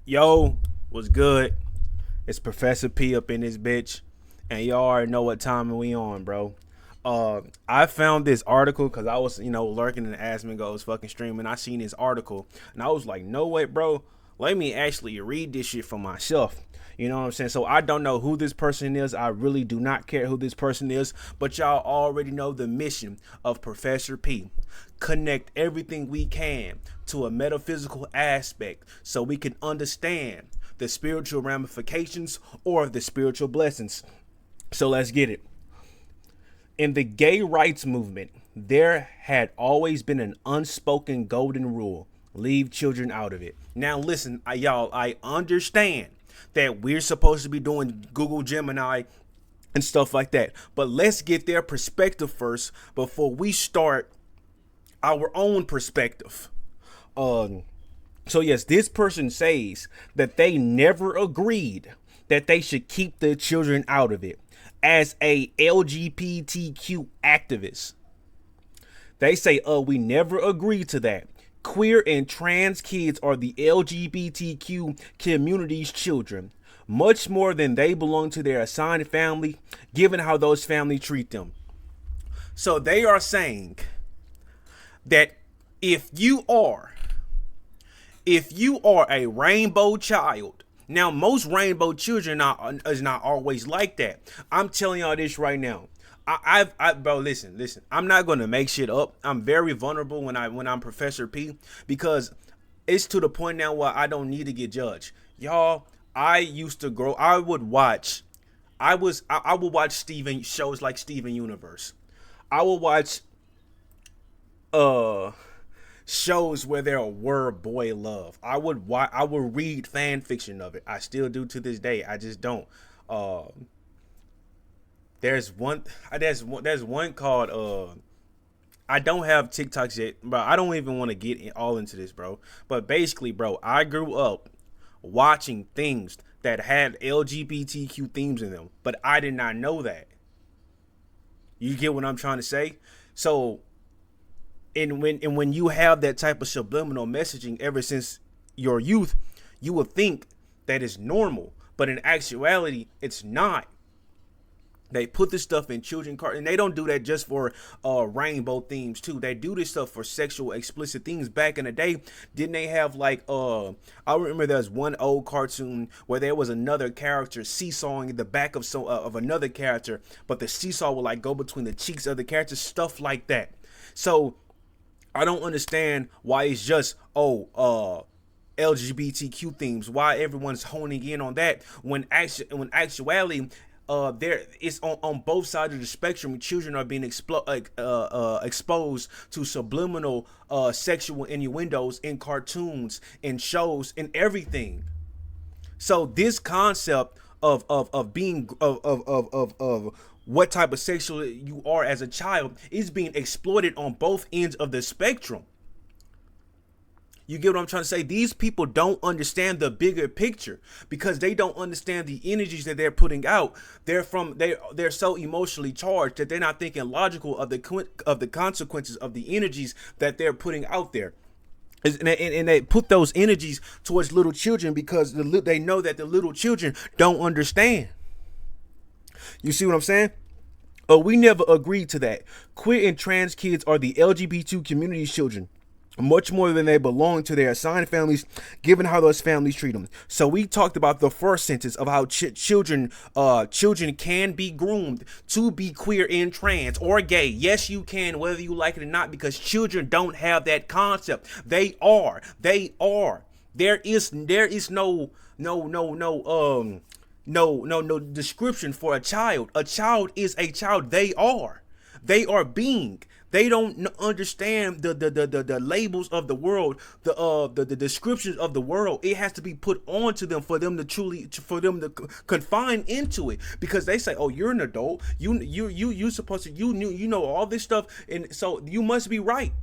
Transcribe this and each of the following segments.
Yo, what's good? It's Professor P up in this bitch, and y'all already know what time we on, bro. I found this article because I was, lurking in the Asmongo's fucking stream, and I seen this article, and I was like, no way, bro. Let me actually read this shit for myself. You know what I'm saying? So I don't know who this person is. I really do not care who this person is, but y'all already know the mission of Professor P. Connect everything we can to a metaphysical aspect so we can understand the spiritual ramifications or the spiritual blessings. So let's get it. In the gay rights movement, there had always been an unspoken golden rule: leave children out of it. Now, listen, y'all, I understand that we're supposed to be doing Google Gemini and stuff like that, but let's get their perspective first before we start our own perspective. So yes, this person says that they never agreed that they should keep the children out of it. As a LGBTQ activist, they say, we never agreed to that. Queer and trans kids are the LGBTQ community's children, much more than they belong to their assigned family, given how those families treat them. So they are saying that if you are a rainbow child, now most rainbow children is not always like that. I'm telling y'all this right now. Bro, listen. I'm not gonna make shit up. I'm very vulnerable when I'm Professor P, because it's to the point now where I don't need to get judged. Y'all, I used to grow. I would watch Steven shows like Steven Universe. I would watch shows where there were boy love. I would read fan fiction of it. I still do to this day. I just don't. There's one called I don't have TikToks yet, but I don't even want to get all into this, bro. But basically, bro, I grew up watching things that had LGBTQ themes in them, but I did not know that. You get what I'm trying to say? So, and when you have that type of subliminal messaging ever since your youth, you would think that it's normal, but in actuality, it's not. They put this stuff in children cartoons, and they don't do that just for rainbow themes too. They do this stuff for sexual explicit things. Back in the day, didn't they have like I remember there was one old cartoon where there was another character seesawing in the back of another character, but the seesaw would like go between the cheeks of the character, stuff like that. So I don't understand why it's just LGBTQ themes. Why everyone's honing in on that when actuality, there it's on both sides of the spectrum. Children are being exposed to subliminal sexual innuendos in cartoons, in shows, in everything. So this concept of being of what type of sexual you are as a child is being exploited on both ends of the spectrum. You get what I'm trying to say? These people don't understand the bigger picture because they don't understand the energies that they're putting out. They're so emotionally charged that they're not thinking logical of the consequences of the energies that they're putting out there. And they put those energies towards little children because they know that the little children don't understand. You see what I'm saying? We never agreed to that. Queer and trans kids are the LGBT community's children, much more than they belong to their assigned families, given how those families treat them. So we talked about the first sentence of how children can be groomed to be queer and trans or gay. Yes, you can, whether you like it or not, because children don't have that concept. They are. There is no description for a child. A child is a child. They are being. They don't understand the labels of the world, the descriptions of the world. It has to be put onto them for them to confine into it, because they say, "Oh, you're an adult. You supposed to you know all this stuff, and so you must be right."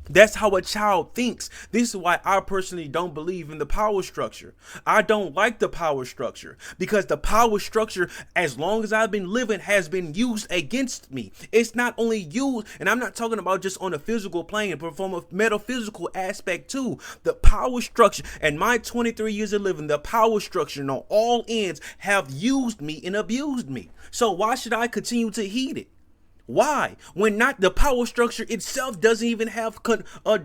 That's how a child thinks. This is why I personally don't believe in the power structure. I don't like the power structure because the power structure, as long as I've been living, has been used against me. It's not only used, and I'm not talking about just on a physical plane, but from a metaphysical aspect too. The power structure, and my 23 years of living, the power structure on all ends have used me and abused me. So why should I continue to heed it? Why? When not the power structure itself doesn't even have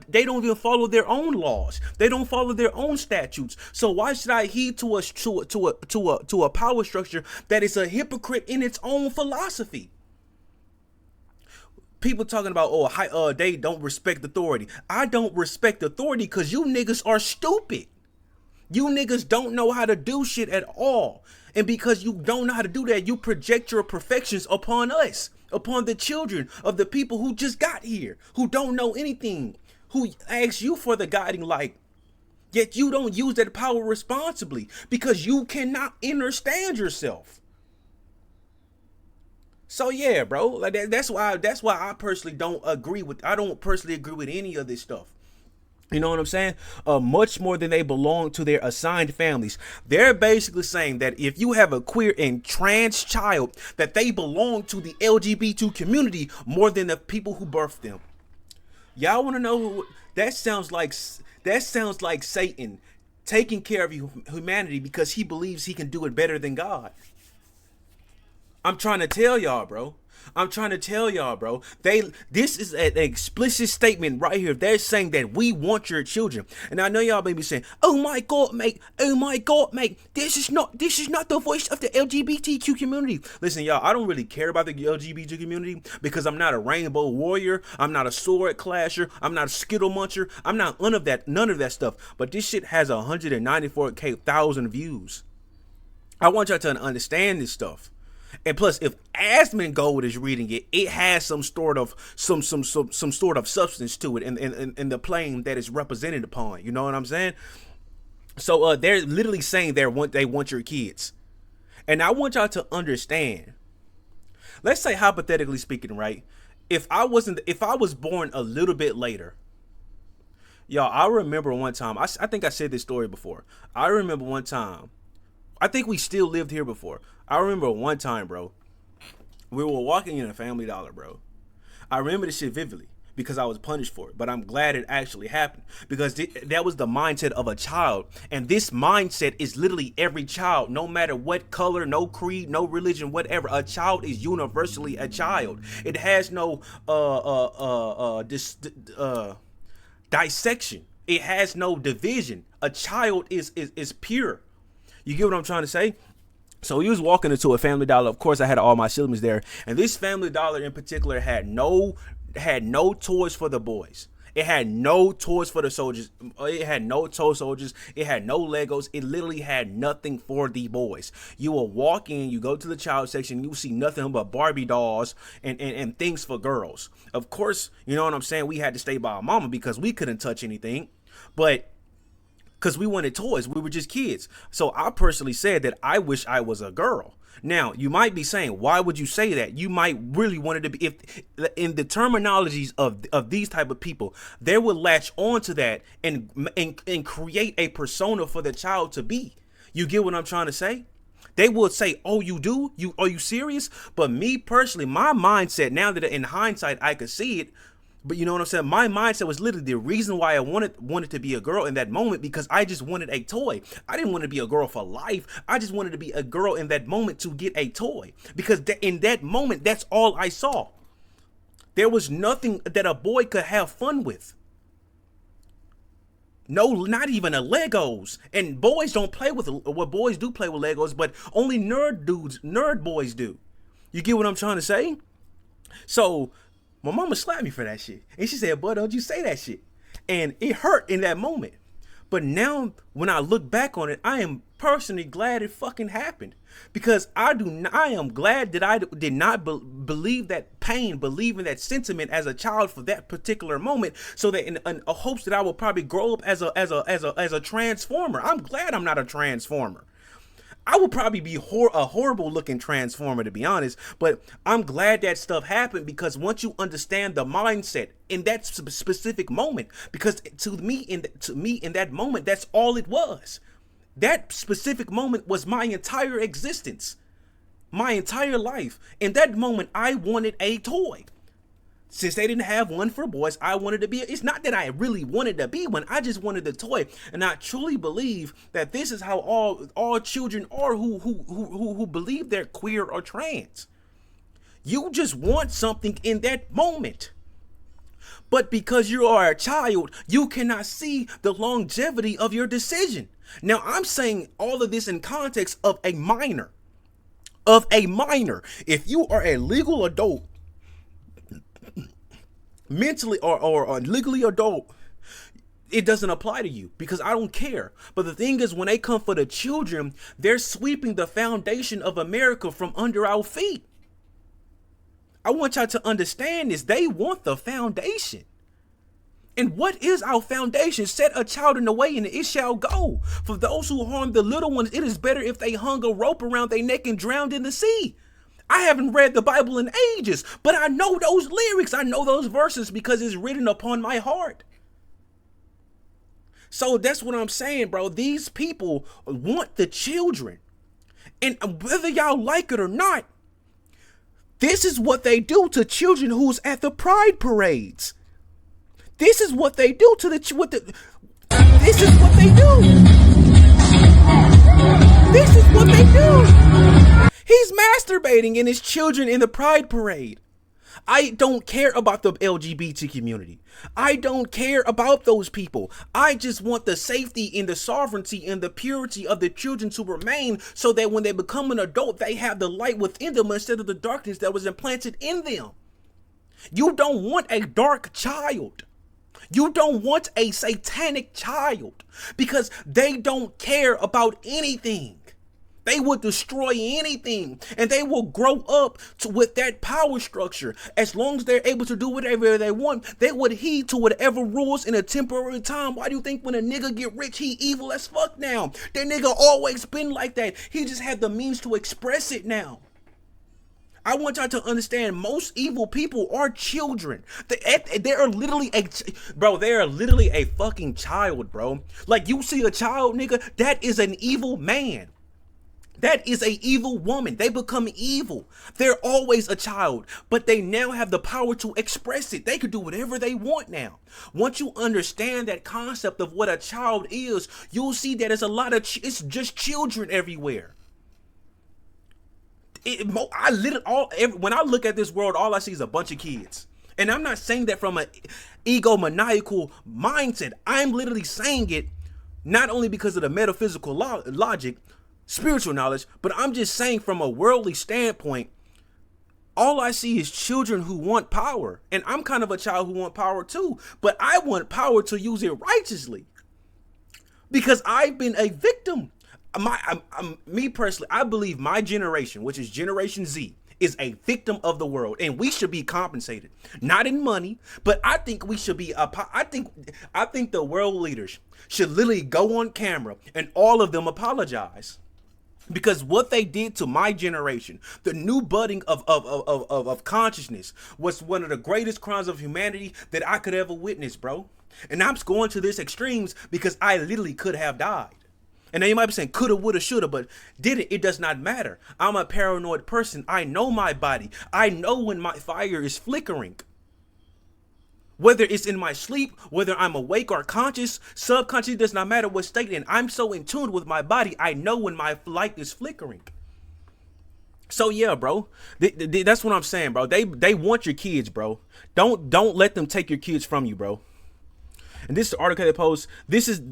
they don't even follow their own laws. They don't follow their own statutes. So why should I heed to a power structure that is a hypocrite in its own philosophy? People talking about they don't respect authority. I don't respect authority because you niggas are stupid. You niggas don't know how to do shit at all. And because you don't know how to do that, you project your perfections upon us, upon the children of the people who just got here, who don't know anything, who ask you for the guiding light. Yet you don't use that power responsibly because you cannot understand yourself. So yeah, bro, like that's why I personally don't agree with any of this stuff. You know what I'm saying? Much more than they belong to their assigned families. They're basically saying that if you have a queer and trans child, that they belong to the LGBT community more than the people who birthed them. Y'all want to know who that sounds like? That sounds like Satan taking care of humanity because he believes he can do it better than God. I'm trying to tell y'all, bro. This is an explicit statement right here. They're saying that we want your children. And I know y'all may be saying, oh my God, mate. This is not the voice of the LGBTQ community. Listen, y'all, I don't really care about the LGBT community because I'm not a rainbow warrior. I'm not a sword clasher. I'm not a skittle muncher. I'm not none of that stuff. But this shit has 194,000 views. I want y'all to understand this stuff. And plus, if Asmongold is reading it, it has some sort of substance to it in the plane that is represented upon. You know what I'm saying? So they're literally saying they want your kids. And I want y'all to understand. Let's say, hypothetically speaking, right? If I was born a little bit later, y'all, I remember one time, I think I said this story before. I remember one time, I think we still lived here before. I remember one time, bro, we were walking in a Family Dollar, bro. I remember this shit vividly because I was punished for it, but I'm glad it actually happened because that was the mindset of a child. And this mindset is literally every child, no matter what color, no creed, no religion, whatever. A child is universally a child. It has no dissection. It has no division. A child is pure. You get what I'm trying to say? So we was walking into a Family Dollar. Of course, I had all my siblings there, and this Family Dollar in particular had no toys for the boys. It had no toys for the soldiers. It had no toy soldiers. It had no Legos. It literally had nothing for the boys. You will walk in, you go to the child section, you see nothing but Barbie dolls and things for girls. Of course, you know what I'm saying? We had to stay by our mama because we couldn't touch anything, but because we wanted toys. We were just kids. So I personally said that I wish I was a girl. Now, you might be saying, why would you say that? You might really want it to be, if in the terminologies of these type of people, they would latch on to that and create a persona for the child to be. You get what I'm trying to say? They would say, oh, you do? Are you serious? But me personally, my mindset, now that in hindsight I could see it, but you know what I'm saying? My mindset was literally the reason why I wanted to be a girl in that moment, because I just wanted a toy. I didn't want to be a girl for life. I just wanted to be a girl in that moment to get a toy, because in that moment, that's all I saw. There was nothing that a boy could have fun with. No, not even a Legos. And boys don't play with, boys do play with Legos, but only nerd boys do. You get what I'm trying to say? So my mama slapped me for that shit. And she said, boy, don't you say that shit. And it hurt in that moment. But now when I look back on it, I am personally glad it fucking happened. Because I am glad that I did not believe that pain, believe in that sentiment as a child for that particular moment, so that in hopes that I will probably grow up as a transformer. I'm glad I'm not a transformer. I would probably be a horrible looking transformer, to be honest. But I'm glad that stuff happened, because once you understand the mindset in that specific moment, because to me in that moment, that's all it was. That specific moment was my entire existence, my entire life. In that moment, I wanted a toy. Since they didn't have one for boys, I wanted to be. It's not that I really wanted to be one. I just wanted the toy, and I truly believe that this is how all children are who believe they're queer or trans. You just want something in that moment, but because you are a child, you cannot see the longevity of your decision. Now, I'm saying all of this in context of a minor. If you are a legal adult, mentally or legally adult, it doesn't apply to you, because I don't care. But the thing is, when they come for the children, they're sweeping the foundation of America from under our feet. I want y'all to understand this. They want the foundation. And what is our foundation? Set a child in the way and it shall go. For those who harm the little ones, it is better if they hung a rope around their neck and drowned in the sea. I haven't read the Bible in ages, but I know those lyrics. I know those verses because it's written upon my heart. So that's what I'm saying, bro. These people want the children. And whether y'all like it or not, this is what they do to children who's at the pride parades. This is what they do to this is what they do. This is what they do. He's masturbating in his children in the pride parade. I don't care about the LGBT community. I don't care about those people. I just want the safety and the sovereignty and the purity of the children to remain, so that when they become an adult, they have the light within them instead of the darkness that was implanted in them. You don't want a dark child. You don't want a satanic child, because they don't care about anything. They will destroy anything, and they will grow up with that power structure. As long as they're able to do whatever they want, they would heed to whatever rules in a temporary time. Why do you think when a nigga get rich, he evil as fuck now? That nigga always been like that. He just had the means to express it now. I want y'all to understand, most evil people are children. They are literally a fucking child, bro. Like, you see a child, nigga, that is an evil man. That is a evil woman. They become evil. They're always a child, but they now have the power to express it. They can do whatever they want now. Once you understand that concept of what a child is, you'll see that it's it's just children everywhere. When I look at this world, all I see is a bunch of kids. And I'm not saying that from an egomaniacal mindset. I'm literally saying it not only because of the metaphysical logic, spiritual knowledge, but I'm just saying from a worldly standpoint, all I see is children who want power. And I'm kind of a child who want power too, but I want power to use it righteously, because I've been a victim. Me personally, I believe my generation, which is Generation Z, is a victim of the world, and we should be compensated, not in money, but I think we should be. I think the world leaders should literally go on camera and all of them apologize, because what they did to my generation, the new budding of consciousness, was one of the greatest crimes of humanity that I could ever witness, bro. And I'm going to this extremes because I literally could have died. And now you might be saying coulda, woulda, shoulda, but didn't. It does not matter. I'm a paranoid person. I know my body. I know when my fire is flickering. Whether it's in my sleep, whether I'm awake or conscious, subconscious, does not matter what state in. I'm so in tune with my body, I know when my light is flickering. So yeah, bro, that's what I'm saying, bro. They want your kids, bro. Don't let them take your kids from you, bro. And this article they post, this thread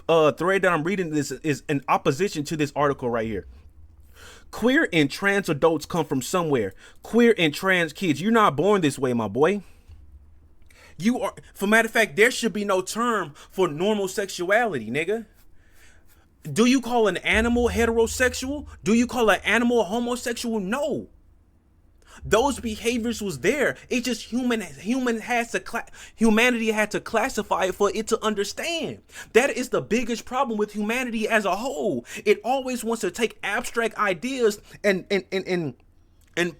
that I'm reading, this is in opposition to this article right here. Queer and trans adults come from somewhere. Queer and trans kids, you're not born this way, my boy. You are, for matter of fact, there should be no term for normal sexuality, nigga. Do you call an animal heterosexual? Do you call an animal homosexual? No. Those behaviors was there. It's just humanity had to classify it for it to understand. That is the biggest problem with humanity as a whole. It always wants to take abstract ideas and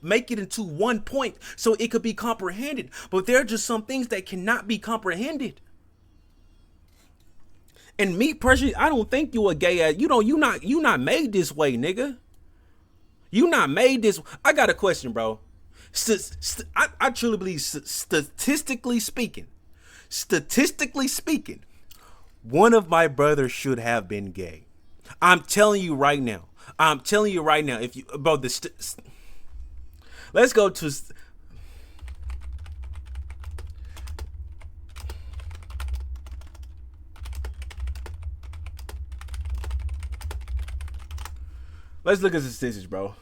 make it into one point so it could be comprehended. But there are just some things that cannot be comprehended. And me personally, I don't think you a gay ass. You not made this way, nigga. You not made this. I got a question, bro. I truly believe statistically speaking, one of my brothers should have been gay. I'm telling you right now. If you, bro, let's go to. Let's look at the statistics, bro.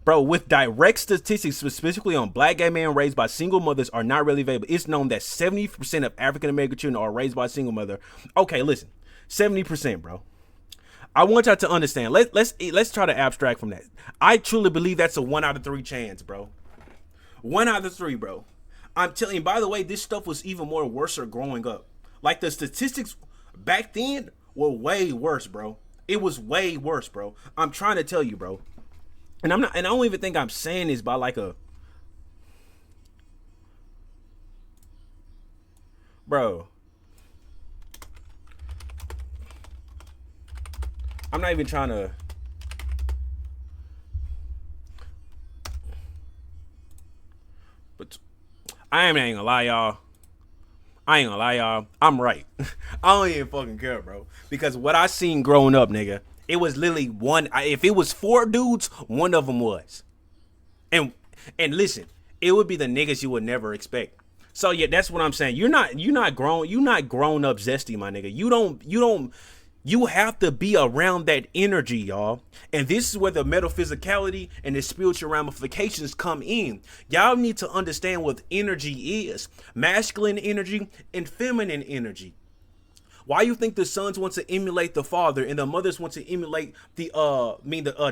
With direct statistics specifically on black gay men raised by single mothers are not really available. It's known that 70% of African American children are raised by a single mother. Okay, listen, 70%, bro. I want y'all to understand. Let's try to abstract from that. I truly believe that's a 1 out of 3 chance, bro. 1 out of 3, bro. I'm telling you. By the way, this stuff was even more worse growing up. Like the statistics back then were way worse, bro. It was way worse, bro. I'm trying to tell you, bro. And I don't even think I'm saying this by like a, bro. I'm not even trying to. But I ain't gonna lie, y'all. I'm right. I don't even fucking care, bro. Because what I seen growing up, nigga, it was literally one. If it was 4 dudes, one of them was. And listen, it would be the niggas you would never expect. So yeah, that's what I'm saying. You're not grown up zesty, my nigga. You have to be around that energy, y'all. And this is where the metaphysicality and the spiritual ramifications come in. Y'all need to understand what energy is. Masculine energy and feminine energy. Why you think the sons want to emulate the father and the mothers want to emulate the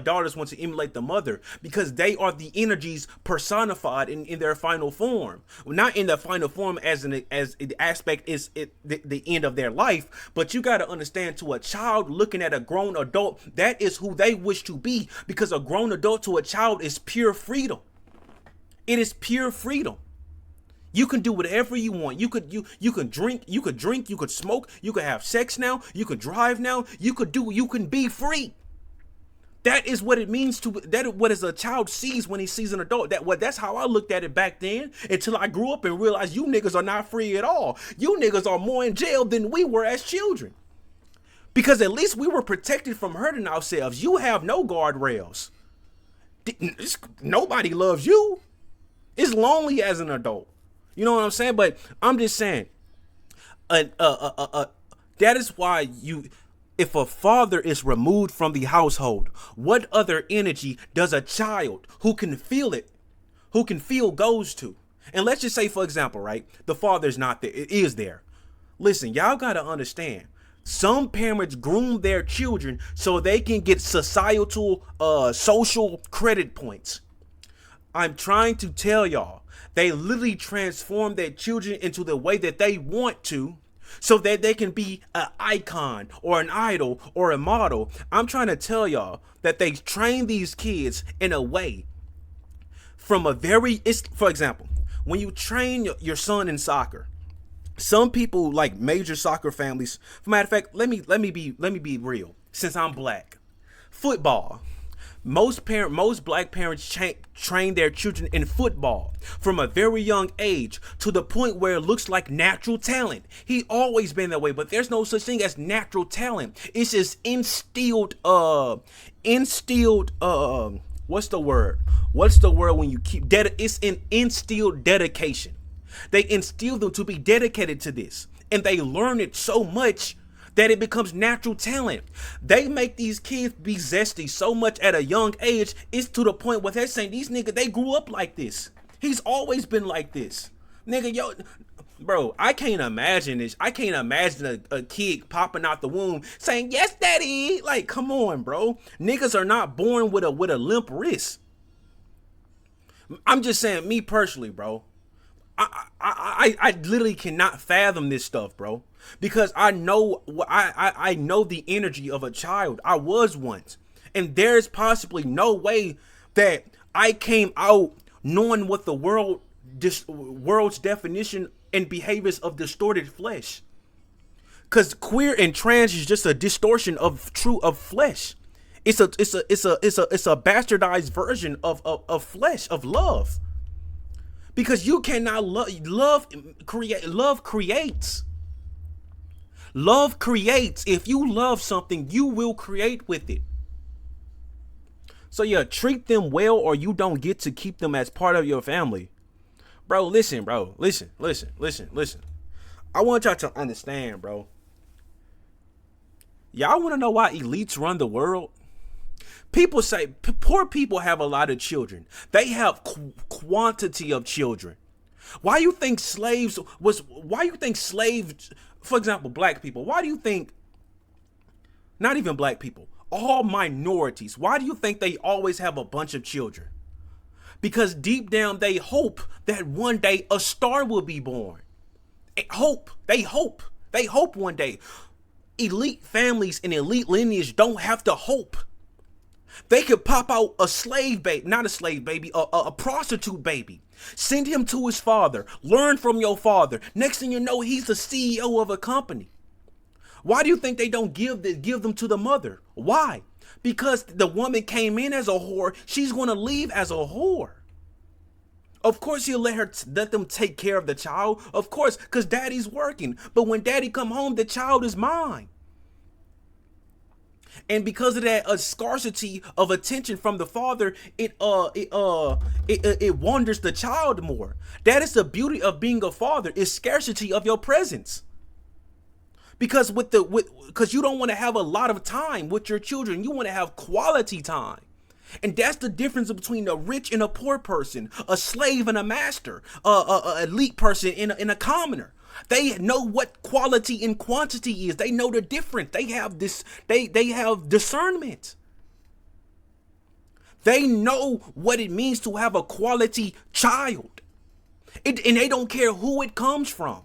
daughters want to emulate the mother? Because they are the energies personified in their final form. Not in the final form as the aspect is the end of their life, but you got to understand, to a child looking at a grown adult, that is who they wish to be, because a grown adult to a child is pure freedom. It is pure freedom. You can do whatever you want. You can drink, you could smoke, you could have sex now, you could drive now, you can be free. That is what it means what as a child sees when he sees an adult. That's how I looked at it back then, until I grew up and realized you niggas are not free at all. You niggas are more in jail than we were as children. Because at least we were protected from hurting ourselves. You have no guardrails. Nobody loves you. It's lonely as an adult. You know what I'm saying? But I'm just saying, that is why if a father is removed from the household, what other energy does a child who can feel goes to? And let's just say, for example, right, the father's not there, it is there. Listen, y'all gotta understand, some parents groom their children so they can get societal, social credit points. I'm trying to tell y'all, they literally transform their children into the way that they want to, so that they can be an icon or an idol or a model. I'm trying to tell y'all that they train these kids in a way from for example, when you train your son in soccer, some people, like major soccer families, for matter of fact, let me be real, since I'm black, football. Most black parents train their children in football from a very young age, to the point where it looks like natural talent. He always been that way, but there's no such thing as natural talent. It's just instilled, what's the word when you keep it's an instilled dedication. They instill them to be dedicated to this, and they learn it so much that it becomes natural talent. They make these kids be zesty so much at a young age, it's to the point where they're saying, these niggas, they grew up like this. He's always been like this. Nigga, yo, bro, I can't imagine this. I can't imagine a kid popping out the womb saying, yes, daddy. Like, come on, bro. Niggas are not born with a limp wrist. I'm just saying, me personally, bro. I literally cannot fathom this stuff, bro, because I know the energy of a child. I was once, and there's possibly no way that I came out knowing what the world's definition and behaviors of distorted flesh. Cause queer and trans is just a distortion of flesh. It's a bastardized version of flesh, of love. Because you cannot love creates. Love creates. If you love something, you will create with it. So yeah, treat them well or you don't get to keep them as part of your family. Bro, listen. I want y'all to understand, bro. Y'all want to know why elites run the world? People say poor people have a lot of children. They have quantity of children. Why you think slaves, for example, black people, why do you think, not even black people, all minorities, why do you think they always have a bunch of children? Because deep down they hope that one day a star will be born. They hope one day. Elite families and elite lineage don't have to hope. They could pop out a slave baby, not a slave baby, a prostitute baby. Send him to his father. Learn from your father. Next thing you know, he's the CEO of a company. Why do you think they don't give them to the mother? Why? Because the woman came in as a whore. She's going to leave as a whore. Of course, he'll let them take care of the child. Of course, because daddy's working. But when daddy come home, the child is mine. And because of that scarcity of attention from the father, it wanders the child more. That is the beauty of being a father, is scarcity of your presence. Because because you don't want to have a lot of time with your children, you want to have quality time. And that's the difference between a rich and a poor person, a slave and a master, a elite person and a commoner. They know what quality and quantity is. They know the difference. They have this. They have discernment. They know what it means to have a quality child, and they don't care who it comes from,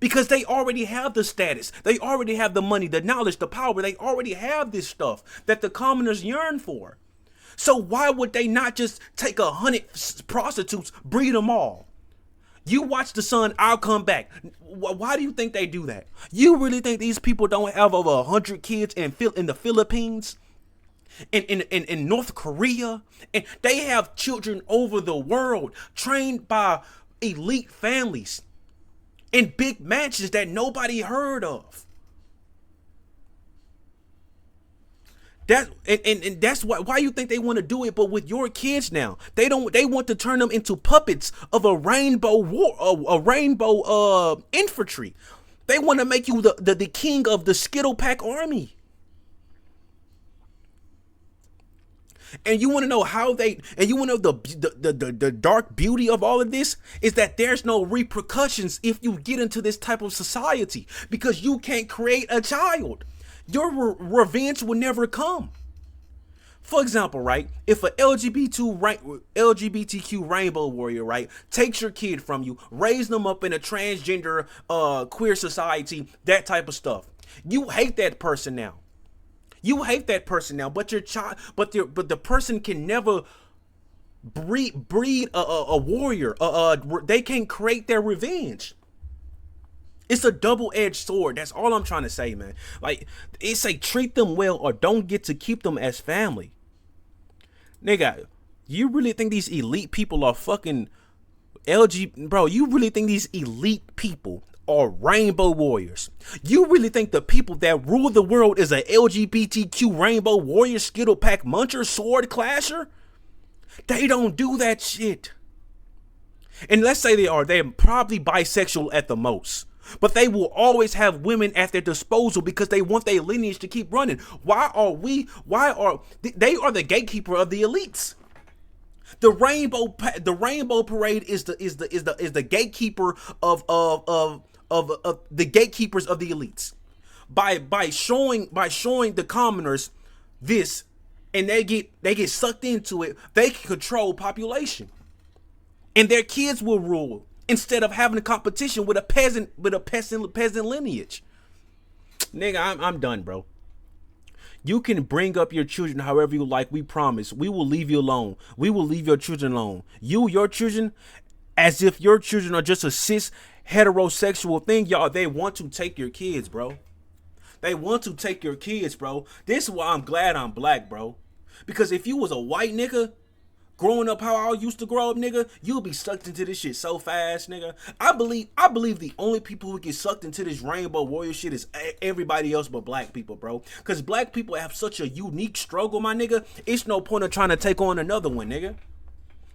because they already have the status. They already have the money, the knowledge, the power. They already have this stuff that the commoners yearn for. So why would they not just take 100 prostitutes, breed them all? You watch the sun, I'll come back. Why do you think they do that? You really think these people don't have over 100 kids in the Philippines, in North Korea, and they have children over the world trained by elite families in big mansions that nobody heard of? And that's why you think they want to do it, but with your kids now. They want to turn them into puppets of a rainbow infantry. They want to make you the king of the Skittle Pack army. And you want to know the dark beauty of all of this is that there's no repercussions if you get into this type of society, because you can't create a child. Your revenge will never come. For example, right, if a LGBTQ rainbow warrior, right, takes your kid from you, raise them up in a transgender queer society, that type of stuff, you hate that person now. But your child, but the person can never breed a warrior. They can't create their revenge. It's a double-edged sword. That's all I'm trying to say, man. Like, it's like, treat them well or don't get to keep them as family. Nigga, you really think these elite people are fucking bro, you really think these elite people are rainbow warriors? You really think the people that rule the world is a LGBTQ rainbow warrior, Skittle Pack muncher, sword clasher? They don't do that shit. And let's say they're probably bisexual at the most. But they will always have women at their disposal because they want their lineage to keep running. They are the gatekeeper of the elites. The rainbow parade is the gatekeeper of the gatekeepers of the elites. By showing the commoners this, and they get sucked into it, they can control population. and their kids will rule instead of having a competition with a peasant lineage. Nigga, I'm done, bro. You can bring up your children however you like. We promise. We will leave you alone. We will leave your children alone. Your children, as if your children are just a cis heterosexual thing, y'all. They want to take your kids, bro. They want to take your kids, bro. This is why I'm glad I'm black, bro. Because if you was a white nigga, growing up how I used to grow up, nigga, you'll be sucked into this shit so fast, nigga. I believe the only people who get sucked into this rainbow warrior shit is everybody else but black people, bro. Cause black people have such a unique struggle, my nigga. It's no point of trying to take on another one, nigga.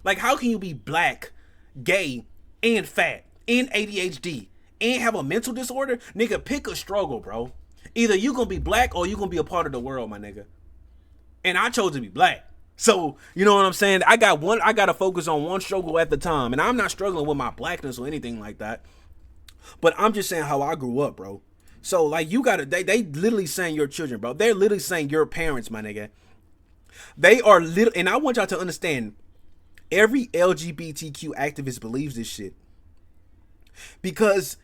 Like, how can you be black, gay, and fat, and ADHD, and have a mental disorder? Nigga, pick a struggle, bro. Either you gonna be black or you gonna be a part of the world, my nigga. And I chose to be black. So, you know what I'm saying? I got to focus on one struggle at the time. And I'm not struggling with my blackness or anything like that. But I'm just saying how I grew up, bro. So, like, you got to, they literally saying your children, bro. They're literally saying your parents, my nigga. They are little, and I want y'all to understand, every LGBTQ activist believes this shit. Because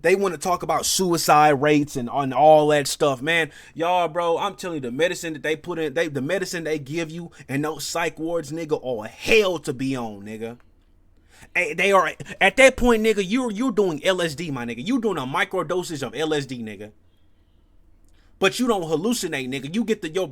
they want to talk about suicide rates and on all that stuff, man. Y'all, bro, I'm telling you, the medicine that they put in, the medicine they give you and those psych wards, nigga, are hell to be on, nigga. They are at that point, nigga. You're doing LSD, my nigga. You doing a micro dosage of LSD, nigga. But you don't hallucinate, nigga. You get your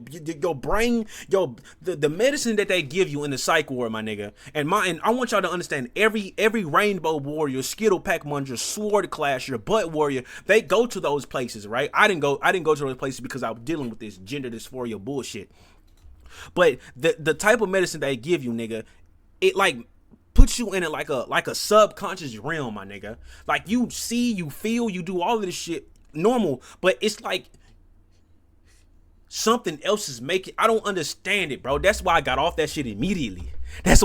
brain, the medicine that they give you in the psych ward, my nigga. And I want y'all to understand, every rainbow warrior, skittle pack muncher, sword clasher, butt warrior, they go to those places, right? I didn't go to those places because I was dealing with this gender dysphoria bullshit. But the type of medicine they give you, nigga, it like puts you in it like a subconscious realm, my nigga. Like, you see, you feel, you do all of this shit normal, but it's like something else is making. I don't understand it, bro. That's why I got off that shit immediately. Because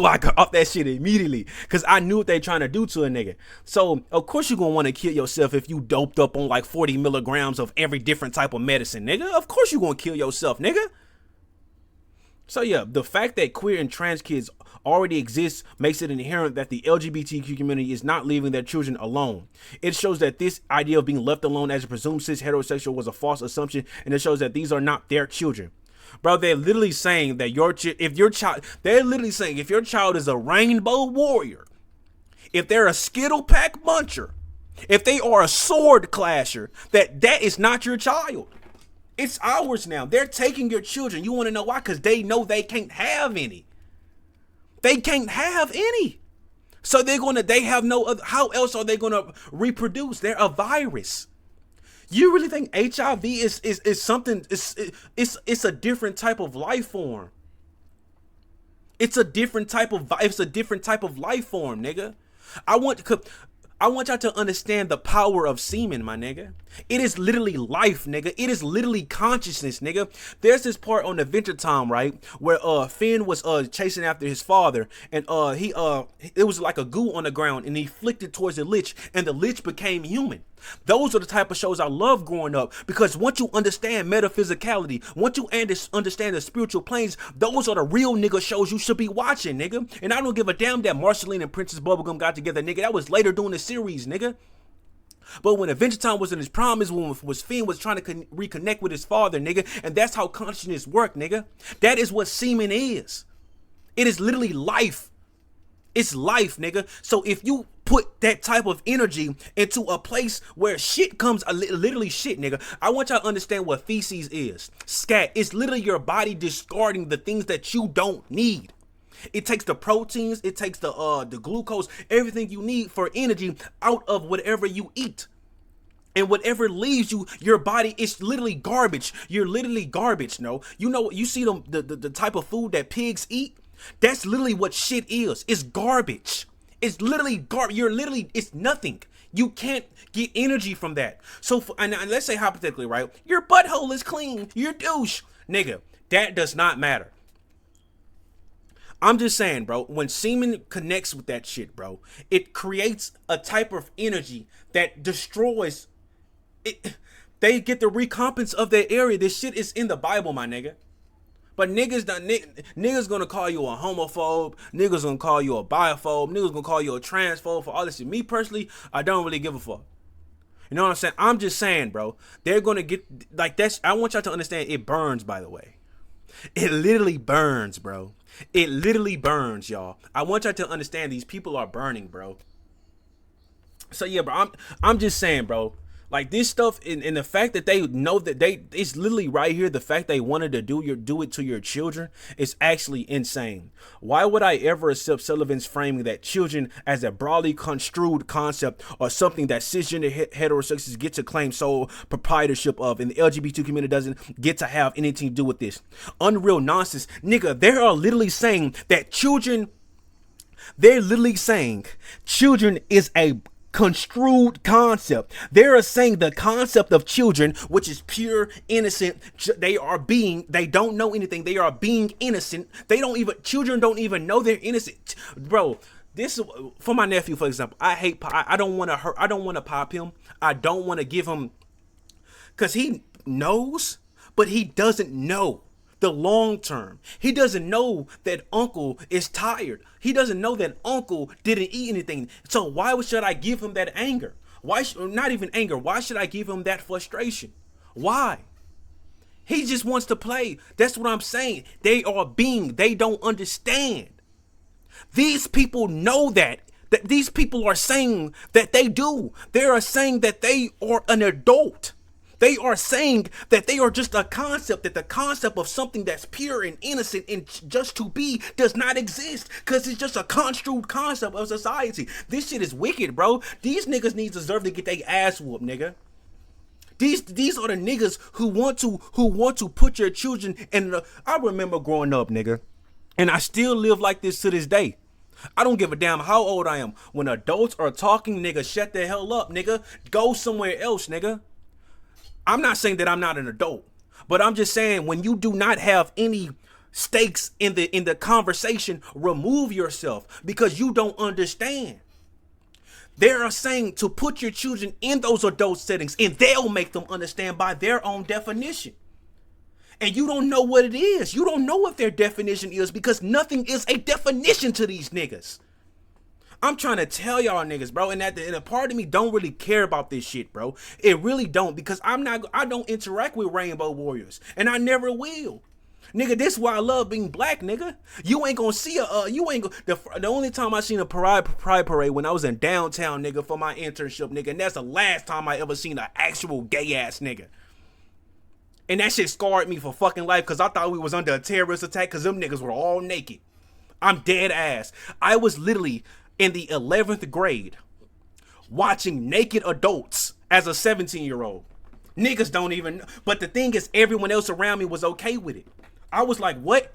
I knew what they trying to do to a nigga. So, of course, you're going to want to kill yourself if you doped up on like 40 milligrams of every different type of medicine, nigga. Of course, you're going to kill yourself, nigga. So, yeah, the fact that queer and trans kids already exists makes it inherent that the LGBTQ community is not leaving their children alone. It shows that this idea of being left alone as a presumed cis heterosexual was a false assumption, and it shows that these are not their children. Bro, they're literally saying that if your child is a rainbow warrior, if they're a skittle pack muncher, if they are a sword clasher, that is not your child. It's ours now. They're taking your children. You want to know why? Because they know they can't have any. They can't have any. So they have no other, how else are they gonna reproduce? They're a virus. You really think HIV is something, it's a different type of life form. It's a different type of life form, nigga. I want y'all to understand the power of semen, my nigga. It is literally life, nigga. It is literally consciousness, nigga. There's this part on Adventure Time, right, where Finn was chasing after his father, and it was like a goo on the ground, and he flicked it towards the lich, and the lich became human. Those are the type of shows I love growing up, because once you understand metaphysicality, once you understand the spiritual planes, those are the real nigga shows you should be watching, nigga. And I don't give a damn that Marceline and Princess Bubblegum got together, nigga. That was later during the series, nigga. But when Adventure Time was in his prime is when Finn was trying to reconnect with his father, nigga. And that's how consciousness work, nigga. That is what semen is. It is literally life. It's life, nigga. So if you put that type of energy into a place where shit comes, literally shit, nigga. I want y'all to understand what feces is. Scat. It's literally your body discarding the things that you don't need. It takes the proteins, it takes the glucose, everything you need for energy out of whatever you eat. And whatever leaves you, your body is literally garbage. You're literally garbage, no? You know, you see the type of food that pigs eat? That's literally what shit is. It's garbage. It's literally garbage. It's nothing. You can't get energy from that. So, and let's say hypothetically, right? Your butthole is clean. You're douche. Nigga, that does not matter. I'm just saying, bro, when semen connects with that shit, bro, it creates a type of energy that destroys it. They get the recompense of their area. This shit is in the Bible, my nigga. But niggas gonna call you a homophobe. Niggas gonna call you a biphobe. Niggas gonna call you a transphobe for all this shit. Me personally, I don't really give a fuck. You know what I'm saying? I'm just saying, bro. They're gonna get like that's. I want y'all to understand. It burns, by the way. It literally burns, bro. It literally burns, y'all. I want y'all to understand. These people are burning, bro. So yeah, bro. I'm just saying, bro. Like this stuff, and the fact that they know that it's literally right here. The fact they wanted to do it to your children is actually insane. Why would I ever accept Sullivan's framing that children as a broadly construed concept or something that cisgender heterosexuals get to claim sole proprietorship of, and the LGBT community doesn't get to have anything to do with this? Unreal nonsense, nigga. They are literally saying that children. They're literally saying children is a construed concept. They are saying the concept of children, which is pure, innocent. They don't know anything. They are being innocent. Children don't even know they're innocent. Bro, this for my nephew, for example. I don't want to pop him. I don't want to give him, because he knows, but he doesn't know the long term. He doesn't know that uncle is tired. He doesn't know that uncle didn't eat anything. So why should I give him that anger? Not even anger. Why should I give him that frustration? Why? He just wants to play. That's what I'm saying. They don't understand. These people know that these people are saying that they do. They are saying that they are an adult. They are saying that they are just a concept, that the concept of something that's pure and innocent and just to be does not exist, because it's just a construed concept of society. This shit is wicked, bro. These niggas deserve to get their ass whooped, nigga. These are the niggas who want to put your children in the. I remember growing up, nigga, and I still live like this to this day. I don't give a damn how old I am. When adults are talking, nigga, shut the hell up, nigga. Go somewhere else, nigga. I'm not saying that I'm not an adult, but I'm just saying when you do not have any stakes in the conversation, remove yourself, because you don't understand. They are saying to put your children in those adult settings, and they'll make them understand by their own definition. And you don't know what it is. You don't know what their definition is, because nothing is a definition to these niggas. I'm trying to tell y'all niggas, bro, and a part of me don't really care about this shit, bro. It really don't, because I don't interact with Rainbow Warriors, and I never will. Nigga, this is why I love being black, nigga. You ain't gonna see the only time I seen a pride parade when I was in downtown, nigga, for my internship, nigga, and that's the last time I ever seen an actual gay ass nigga. And that shit scarred me for fucking life, because I thought we was under a terrorist attack, because them niggas were all naked. I'm dead ass. I was literally in the 11th grade watching naked adults as a 17-year-old. Niggas don't even, but the thing is, everyone else around me was okay with it. I was like, what?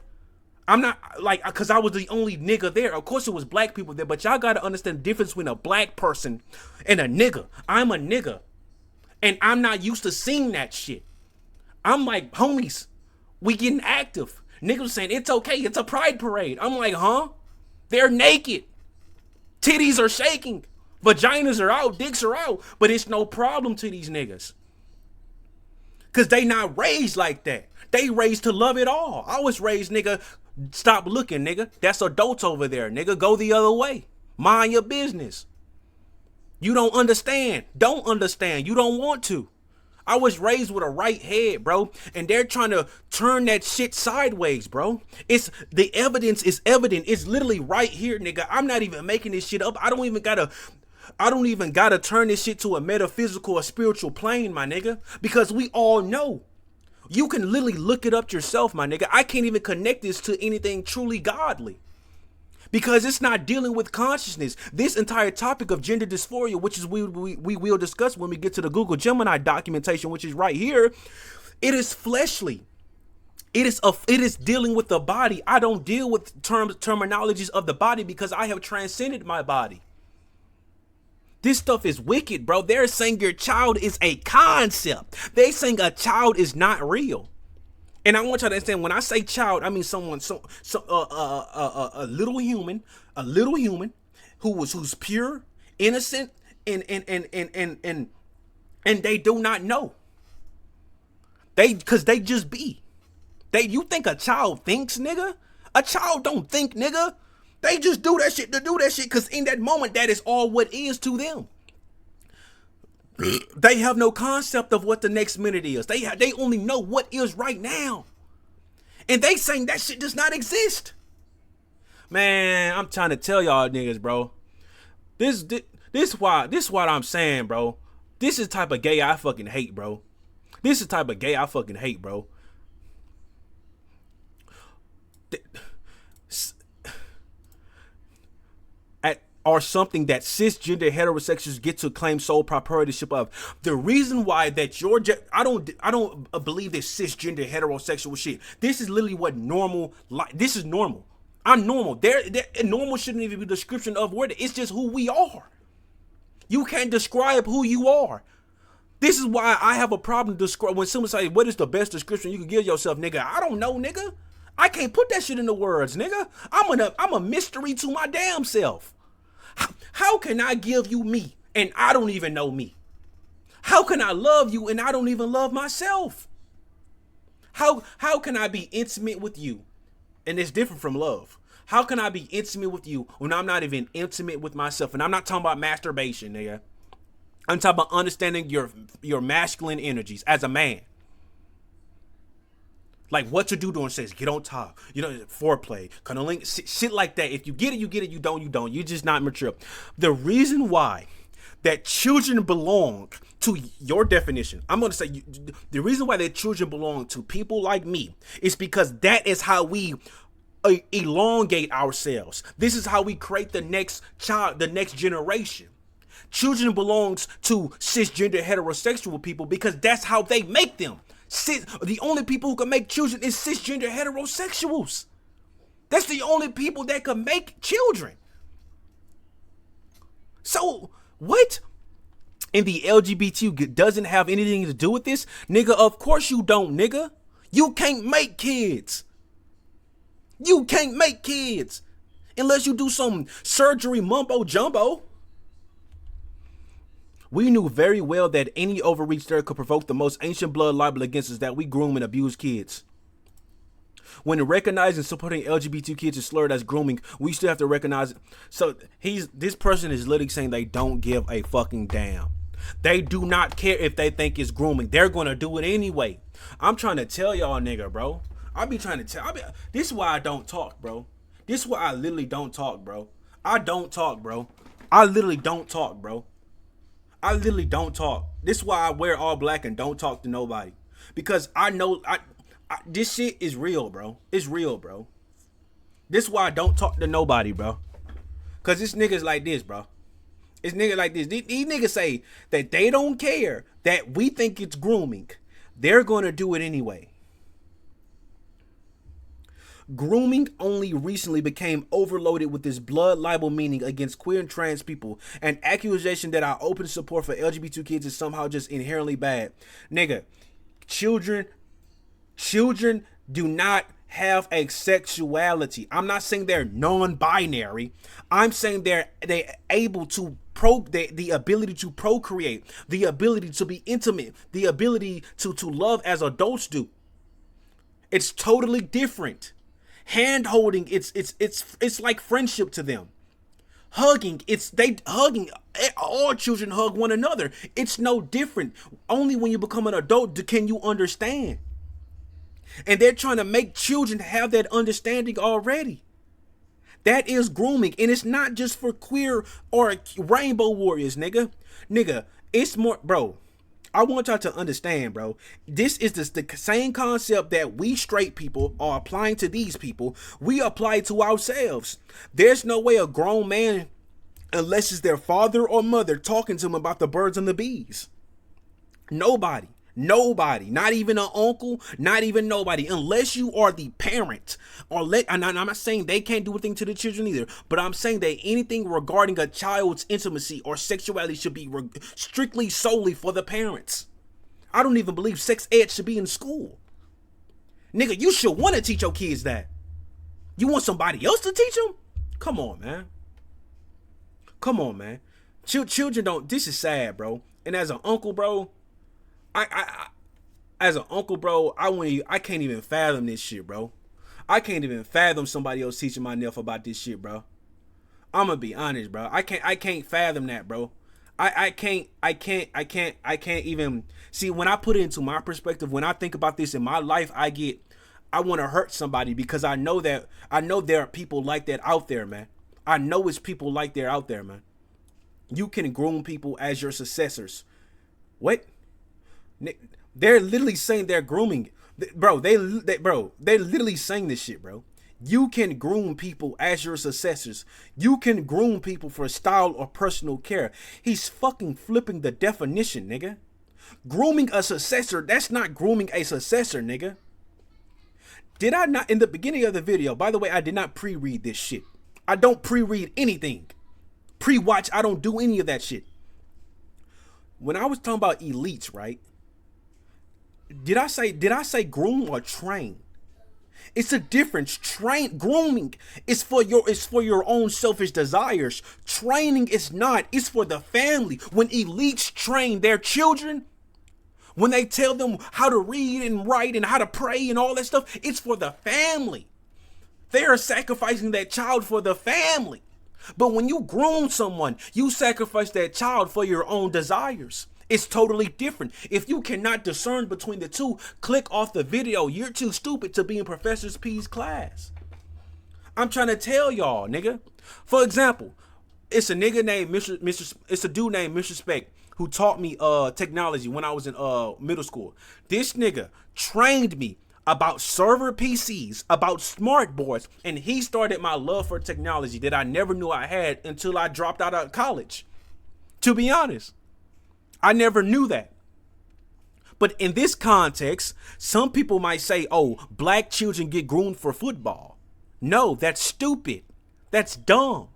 I'm not, like, because I was the only nigga there. Of course it was black people there, but y'all gotta understand the difference between a black person and a nigga. I'm a nigga, and I'm not used to seeing that shit. I'm like, homies, we getting active. Niggas saying, it's okay, it's a pride parade. I'm like, huh? They're naked. Titties are shaking. Vaginas are out. Dicks are out. But it's no problem to these niggas, because they not raised like that. They raised to love it all. I was raised, nigga, stop looking, nigga. That's adults over there, nigga. Go the other way. Mind your business. You don't understand. Don't understand. You don't want to. I was raised with a right head, bro, and they're trying to turn that shit sideways, bro. The evidence is evident. It's literally right here, nigga. I'm not even making this shit up. I don't even gotta turn this shit to a metaphysical or spiritual plane, my nigga, because we all know. You can literally look it up yourself, my nigga. I can't even connect this to anything truly godly, because it's not dealing with consciousness. This entire topic of gender dysphoria, which is we will discuss when we get to the Google Gemini documentation, which is right here, it is fleshly. It is dealing with the body. I don't deal with terminologies of the body, because I have transcended my body. This stuff is wicked, bro. They're saying your child is a concept. They're saying a child is not real. And I want y'all to understand, when I say child, I mean a little human who's pure, innocent, and they do not know. Because they just be. You think a child thinks, nigga? A child don't think, nigga. They just do that shit to do that shit because in that moment, that is all what is to them. They have no concept of what the next minute is. They only know what is right now. And they saying that shit does not exist. Man, I'm trying to tell y'all niggas, bro. This what I'm saying, bro. This is the type of gay I fucking hate, bro. This is the type of gay I fucking hate, bro. Or something that cisgender heterosexuals get to claim sole proprietorship of. The reason why that I don't believe this cisgender heterosexual shit. This is literally what normal. This is normal. I'm normal. Normal shouldn't even be a description of word. It's just who we are. You can't describe who you are. This is why I have a problem describe when someone say, "What is the best description you can give yourself, nigga?" I don't know, nigga. I can't put that shit into words, nigga. I'm a mystery to my damn self. How can I give you me and I don't even know me? How can I love you and I don't even love myself? How can I be intimate with you? And it's different from love. How can I be intimate with you when I'm not even intimate with myself? And I'm not talking about masturbation, nigga. I'm talking about understanding your masculine energies as a man. Like what to do during sex, get on top, foreplay, cunnilingus, shit like that. If you get it, you get it. You don't, you don't. You're just not mature. The reason why that children belong to your definition, I'm going to say the reason why that children belong to people like me is because that is how we elongate ourselves. This is how we create the next child, the next generation. Children belongs to cisgender heterosexual people because that's how they make them. The only people who can make children is cisgender heterosexuals. That's the only people that can make children. So what? And the LGBT doesn't have anything to do with this? Nigga, of course you don't, nigga. You can't make kids. You can't make kids. Unless you do some surgery mumbo jumbo. We knew very well that any overreach there could provoke the most ancient blood libel against us, that we groom and abuse kids. When recognizing and supporting LGBT kids is slurred as grooming, we still have to recognize it. So this person is literally saying they don't give a fucking damn. They do not care if they think it's grooming. They're going to do it anyway. I'm trying to tell y'all, nigga, bro. This is why I don't talk, bro. This is why I literally don't talk, bro. I don't talk, bro. I literally don't talk, bro. I literally don't talk. This is why I wear all black and don't talk to nobody. Because I know this shit is real, bro. It's real, bro. This is why I don't talk to nobody, bro. Because this niggas like this, bro. It's niggas like this. These niggas say that they don't care that we think it's grooming. They're going to do it anyway. Grooming only recently became overloaded with this blood libel meaning against queer and trans people. An accusation that our open support for LGBT kids is somehow just inherently bad. Nigga, children do not have a sexuality. I'm not saying they're non-binary. I'm saying they're able to the ability to procreate, the ability to be intimate, the ability to love as adults do. It's totally different. Hand holding, it's like friendship to them. Hugging, all children hug one another. It's no different. Only when you become an adult can you understand. And they're trying to make children have that understanding already. That is grooming, and it's not just for queer or rainbow warriors, nigga. Nigga, it's more, bro. I want y'all to understand, bro. This is the same concept that we straight people are applying to these people. We apply to ourselves. There's no way a grown man, unless it's their father or mother, talking to them about the birds and the bees. Nobody, not even an uncle, not even nobody, unless you are the parent. I'm not saying they can't do anything to the children either, but I'm saying that anything regarding a child's intimacy or sexuality should be strictly solely for the parents. I don't even believe sex ed should be in school. Nigga, you should want to teach your kids that. You want somebody else to teach them? Come on, man. Children don't, this is sad, bro. And as an uncle, bro, as an uncle, bro, I can't even fathom this shit, bro. I can't even fathom somebody else teaching my nephew about this shit, bro. I'm gonna be honest, bro. I can't fathom that, bro. I can't even see when I put it into my perspective. When I think about this in my life, I want to hurt somebody because I know there are people like that out there, man. I know it's people like that out there, man. You can groom people as your successors. What? They're literally saying they're grooming, bro. They're literally saying this shit, bro. You can groom people as your successors. You can groom people for style or personal care. He's fucking flipping the definition, nigga. Grooming a successor, that's not grooming a successor, nigga. Did I not, in the beginning of the video, by the way, I did not pre-read this shit. I don't pre-read anything. Pre-watch, I don't do any of that shit. When I was talking about elites, right? Did I say groom or train? It's a difference. Grooming is for your own selfish desires. Training is not. It's for the family. When elites train their children, when they tell them how to read and write and how to pray and all that stuff, it's for the family. They are sacrificing that child for the family. But when you groom someone, you sacrifice that child for your own desires. It's totally different. If you cannot discern between the two, click off the video. You're too stupid to be in ProfessorP's class. I'm trying to tell y'all, nigga. For example, it's a nigga named it's a dude named Mr. Speck who taught me technology when I was in middle school. This nigga trained me about server PCs, about smart boards, and he started my love for technology that I never knew I had until I dropped out of college. To be honest, I never knew that. But in this context, some people might say, oh, black children get groomed for football. No, that's stupid. That's dumb.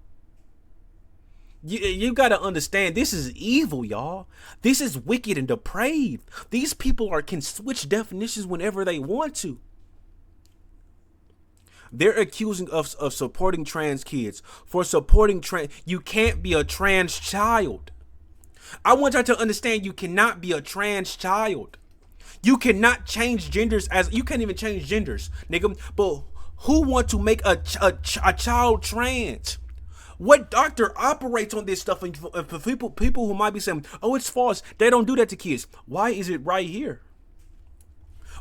You got to understand, this is evil, y'all. This is wicked and depraved. These people can switch definitions whenever they want to. They're accusing us of supporting trans kids. For supporting trans, you can't be a trans child. I want y'all to understand, you cannot be a trans child. You cannot change genders you can't even change genders, nigga. But who want to make a child trans? What doctor operates on this stuff? And for people who might be saying, oh, it's false, they don't do that to kids. Why is it right here?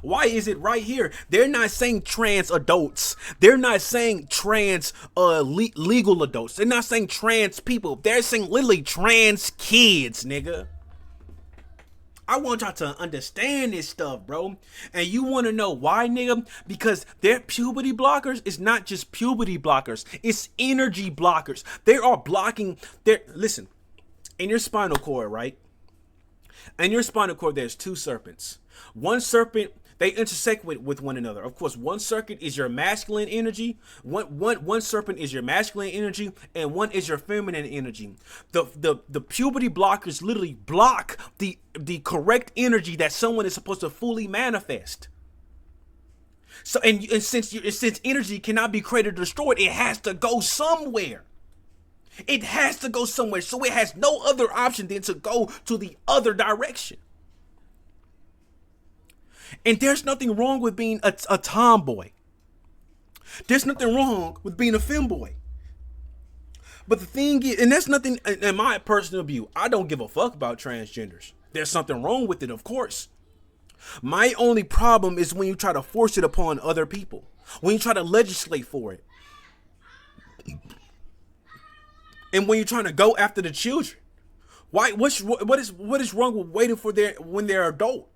Why is it right here? They're not saying trans adults. They're not saying trans legal adults. They're not saying trans people. They're saying literally trans kids, nigga. I want y'all to understand this stuff, bro. And you want to know why, nigga? Because their puberty blockers is not just puberty blockers. It's energy blockers. They are blocking listen, in your spinal cord, right? In your spinal cord, there's two serpents. One serpent, they intersect with one another. Of course, one circuit is your masculine energy. One serpent is your masculine energy, and one is your feminine energy. The puberty blockers literally block the correct energy that someone is supposed to fully manifest. So and since energy cannot be created or destroyed, it has to go somewhere. It has to go somewhere. So it has no other option than to go to the other direction. And there's nothing wrong with being a tomboy. There's nothing wrong with being a femboy. But the thing is, and that's nothing, in my personal view, I don't give a fuck about transgenders. There's something wrong with it, of course. My only problem is when you try to force it upon other people. When you try to legislate for it. And when you're trying to go after the children. What is wrong with waiting for when they're adult?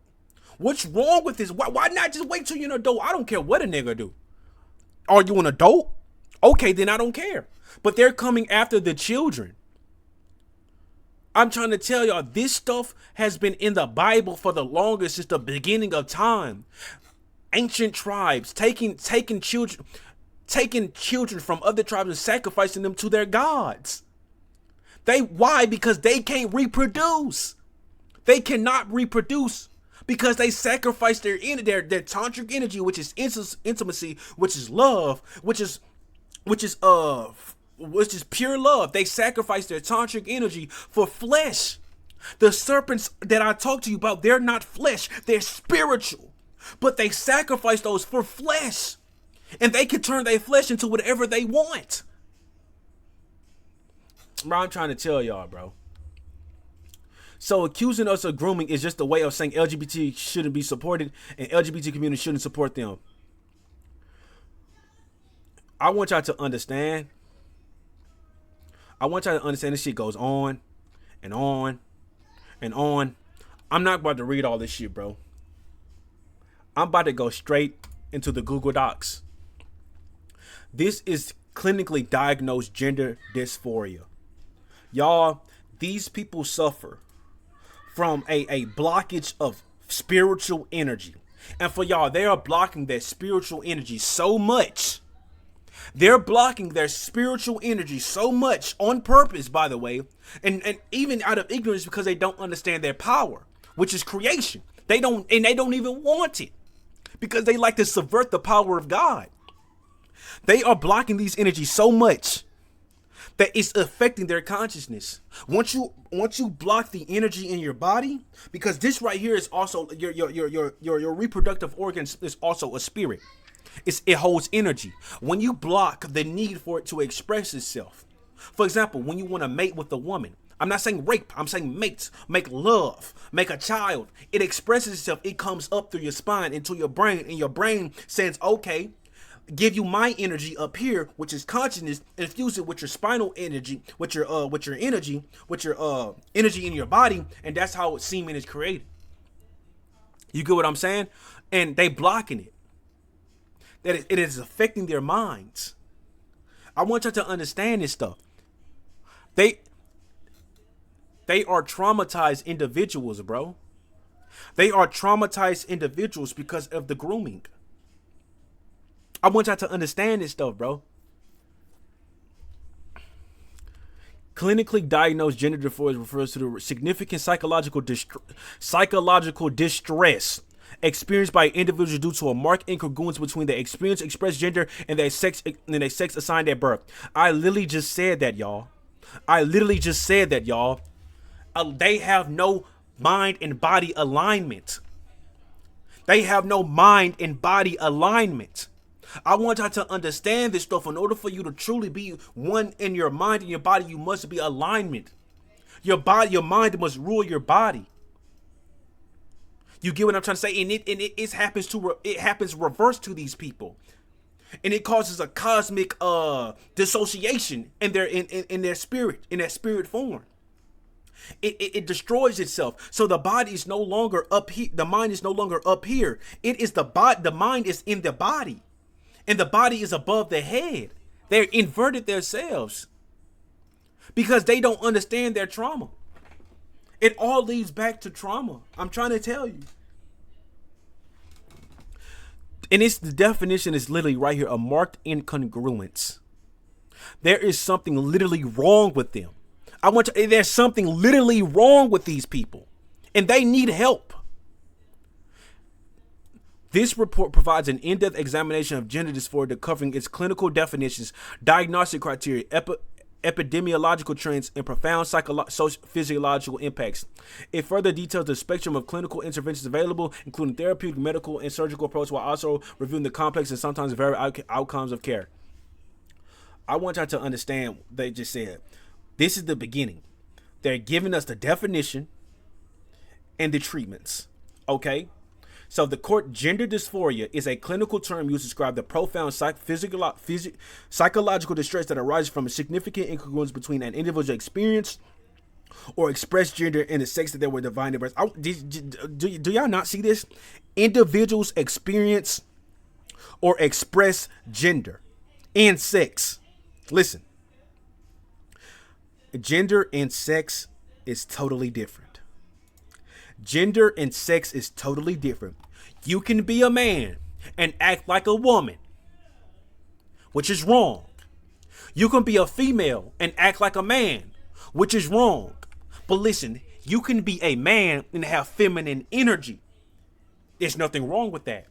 What's wrong with this? Why not just wait till you're an adult? I don't care what a nigga do. Are you an adult? Okay, then I don't care. But they're coming after the children. I'm trying to tell y'all, this stuff has been in the Bible for the longest, since the beginning of time. Ancient tribes taking children from other tribes and sacrificing them to their gods. Why? Because they can't reproduce. They cannot reproduce. Because they sacrifice their tantric energy, which is intimacy, which is love, which is pure love. They sacrifice their tantric energy for flesh, The serpents that I talked to you about, they're not flesh, they're spiritual. But they sacrifice those for flesh. And they can turn their flesh into whatever they want. Bro, I'm trying to tell y'all, bro. So accusing us of grooming is just a way of saying LGBT shouldn't be supported and LGBT community shouldn't support them. I want y'all to understand. This shit goes on and on and on. I'm not about to read all this shit, bro. I'm about to go straight into the Google Docs. This is clinically diagnosed gender dysphoria. Y'all, these people suffer from a blockage of spiritual energy. And for y'all, they are blocking their spiritual energy so much. They're blocking their spiritual energy so much on purpose, by the way, and even out of ignorance because they don't understand their power, which is creation. They don't even want it because they like to subvert the power of God. They are blocking these energies so much that it's affecting their consciousness. Once you block the energy in your body, because this right here is also your reproductive organs is also a spirit. It holds energy. When you block the need for it to express itself, for example, when you want to mate with a woman, I'm not saying rape, I'm saying mate, make love, make a child. It expresses itself. It comes up through your spine into your brain, and your brain says, okay, give you my energy up here, which is consciousness, and infuse it with your spinal energy, with your energy in your body, and that's how semen is created. You get what I'm saying? And they blocking it. That it is affecting their minds. I want you to understand this stuff. They are traumatized individuals, bro. They are traumatized individuals because of the grooming. I want y'all to understand this stuff, bro. Clinically diagnosed gender dysphoria refers to the significant psychological distress experienced by individuals due to a marked incongruence between their experience expressed gender and their sex assigned at birth. I literally just said that, y'all. They have no mind and body alignment. I want y'all to understand this stuff. In order for you to truly be one in your mind and your body, you must be alignment. Your mind must rule your body. You get what I'm trying to say? And it happens reverse to these people. And it causes a cosmic dissociation in their spirit form. It destroys itself. So the body is no longer up here. The mind is no longer up here. It is the mind is in the body. And the body is above the head. They're inverted themselves because they don't understand their trauma. It all leads back to trauma. I'm trying to tell you. And the definition is literally right here, a marked incongruence. There is something literally wrong with them. There's something literally wrong with these people, and they need help. This report provides an in-depth examination of gender dysphoria, covering its clinical definitions, diagnostic criteria, epidemiological trends, and profound physiological impacts. It further details the spectrum of clinical interventions available, including therapeutic, medical, and surgical approaches, while also reviewing the complex and sometimes varied outcomes of care. I want y'all to understand what they just said. This is the beginning. They're giving us the definition and the treatments. Okay? So the court, gender dysphoria is a clinical term used to describe the profound psychological distress that arises from a significant incongruence between an individual experience or expressed gender and the sex that they were divined at birth. Do y'all not see this? Individuals experience or express gender and sex. Listen, gender and sex is totally different. Gender and sex is totally different. You can be a man and act like a woman, which is wrong. You can be a female and act like a man, which is wrong. But listen, you can be a man and have feminine energy. There's nothing wrong with that.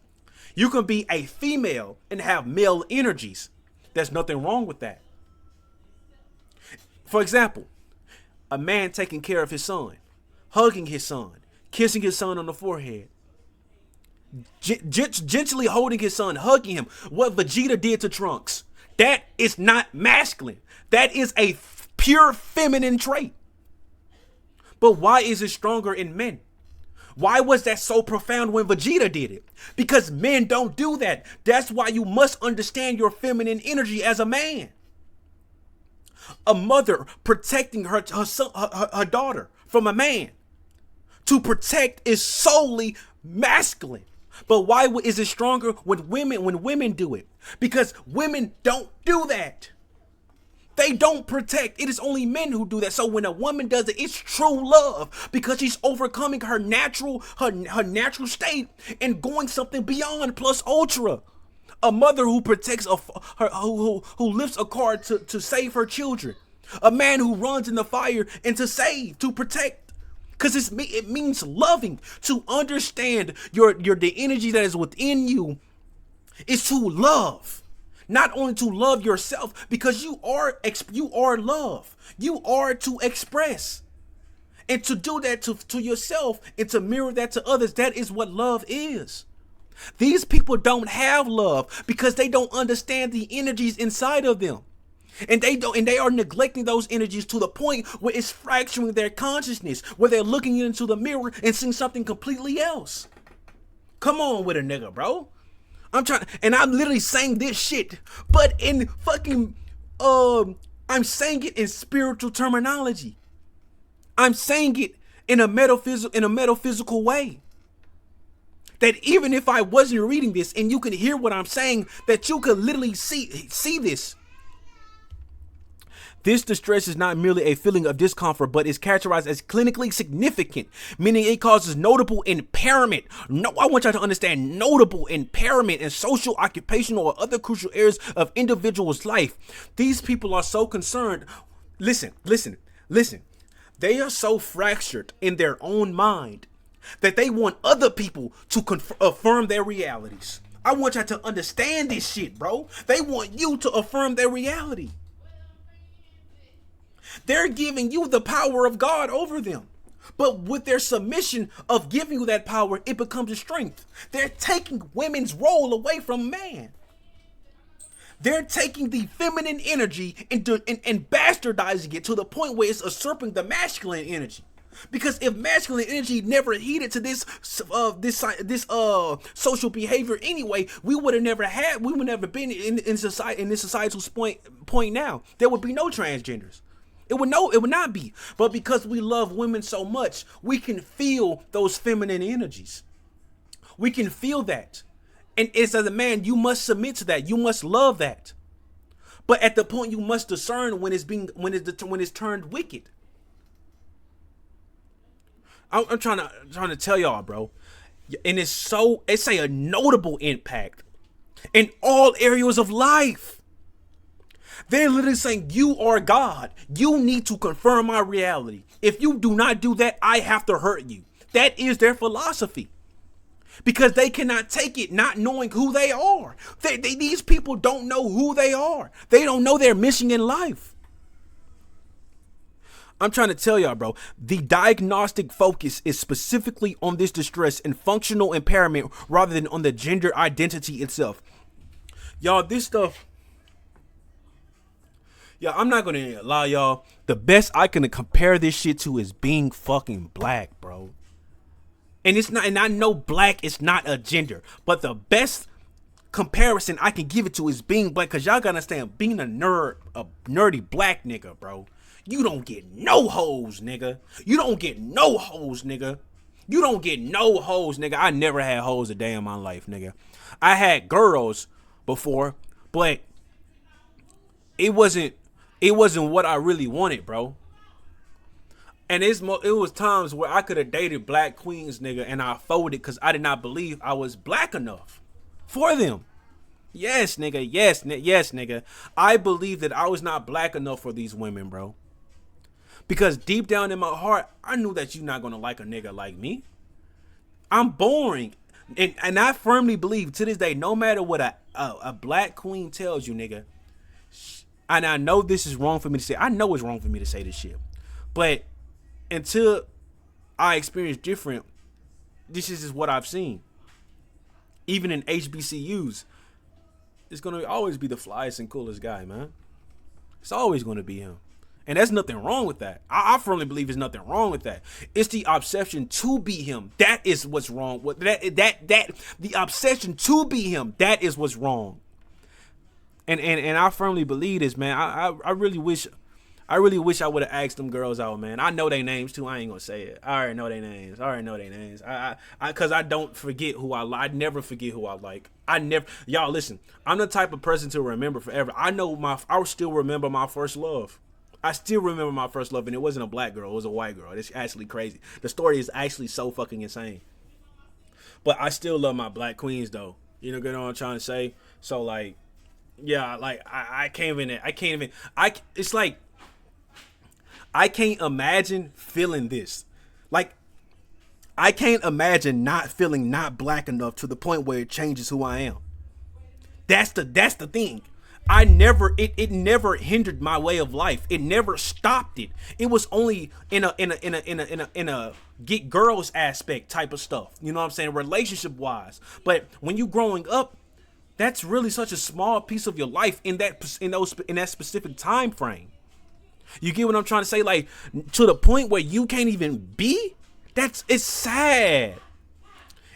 You can be a female and have male energies. There's nothing wrong with that. For example, a man taking care of his son. hugging his son, kissing his son on the forehead, gently holding his son, hugging him. What Vegeta did to Trunks. That is not masculine. That is a pure feminine trait. But why is it stronger in men? Why was that so profound when Vegeta did it? Because men don't do that. That's why you must understand your feminine energy as a man. A mother protecting her son, her daughter from a man. To protect is solely masculine. But why is it stronger when women do it? Because women don't do that. They don't protect. It is only men who do that. So when a woman does it, it's true love because she's overcoming her natural state and going something beyond plus ultra. A mother who protects who lifts a car to save her children. A man who runs in the fire and to save, to protect. Because it means loving. To understand the energy that is within you is to love. Not only to love yourself, because you are love. You are to express. And to do that to yourself and to mirror that to others, that is what love is. These people don't have love because they don't understand the energies inside of them. And they are neglecting those energies to the point where it's fracturing their consciousness, where they're looking into the mirror and seeing something completely else. Come on with a nigga, bro. I'm literally saying this shit, but in fucking, I'm saying it in spiritual terminology. I'm saying it in a metaphysical way. That even if I wasn't reading this and you can hear what I'm saying, that you could literally see this. This distress is not merely a feeling of discomfort, but is characterized as clinically significant, meaning it causes notable impairment. No, I want y'all to understand notable impairment in social, occupational, or other crucial areas of individuals' life. These people are so concerned. Listen. They are so fractured in their own mind that they want other people to affirm their realities. I want y'all to understand this shit, bro. They want you to affirm their reality. They're giving you the power of God over them. But with their submission of giving you that power, it becomes a strength. They're taking women's role away from man. They're taking the feminine energy and bastardizing it to the point where it's usurping the masculine energy. Because if masculine energy never heeded to this social behavior anyway, we would never been in this societal point now. There would be no transgenders. It would not be. But because we love women so much, we can feel those feminine energies. We can feel that. And as a man, you must submit to that. You must love that. But at the point you must discern when it's turned wicked. I'm trying to tell y'all, bro. And it's a notable impact in all areas of life. They're literally saying, you are God. You need to confirm my reality. If you do not do that, I have to hurt you. That is their philosophy. Because they cannot take it not knowing who they are. These people don't know who they are. They don't know their mission in life. I'm trying to tell y'all, bro, the diagnostic focus is specifically on this distress and functional impairment rather than on the gender identity itself. Y'all, this stuff... Yeah, I'm not gonna lie, y'all. The best I can compare this shit to is being fucking black, bro. And it's not, and I know black is not a gender, but the best comparison I can give it to is being black, cause y'all gotta understand, being a nerdy black nigga, bro. You don't get no hoes, nigga. You don't get no hoes, nigga. You don't get no hoes, nigga. I never had hoes a day in my life, nigga. I had girls before, but it wasn't what I really wanted, bro. And it was times where I could have dated black queens, nigga, and I folded because I did not believe I was black enough for them. Yes, nigga. Yes, nigga. I believe that I was not black enough for these women, bro. Because deep down in my heart, I knew that you're not going to like a nigga like me. I'm boring. And I firmly believe to this day, no matter what a black queen tells you, nigga, and I know this is wrong for me to say. I know it's wrong for me to say this shit. But until I experience different. This is just what I've seen. Even in HBCUs, it's gonna always be the flyest and coolest guy, man. It's always gonna be him. And there's nothing wrong with that. I firmly believe there's nothing wrong with that. It's the obsession to be him. That is what's wrong with that. The obsession to be him. That is what's wrong. And I firmly believe this, man. I really wish I would have asked them girls out, man. I know their names too. I ain't gonna say it. I already know their names. Cause I don't forget who I like. I never forget who I like. Y'all listen. I'm the type of person to remember forever. I still remember my first love. I still remember my first love, and it wasn't a black girl. It was a white girl. It's actually crazy. The story is actually so fucking insane. But I still love my black queens, though. You know what I'm trying to say? So, like, yeah, like, it's like, I can't imagine feeling this. Like, I can't imagine not feeling not black enough to the point where it changes who I am. That's the thing. It never hindered my way of life. It never stopped it. It was only in a get girls aspect type of stuff. You know what I'm saying? Relationship wise. But when you growing up, that's really such a small piece of your life in that specific time frame. You get what I'm trying to say? Like, to the point where you can't even be? It's sad.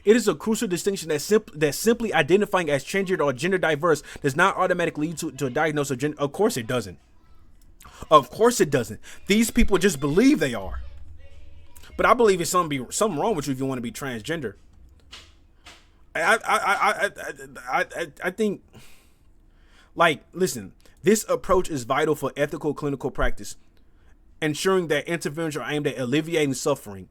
It is a crucial distinction that simply identifying as transgender or gender diverse does not automatically lead to a diagnosis of gender. Of course it doesn't. Of course it doesn't. These people just believe they are. But I believe it's something wrong with you if you want to be transgender. I think, like, listen, this approach is vital for ethical clinical practice, ensuring that interventions are aimed at alleviating suffering,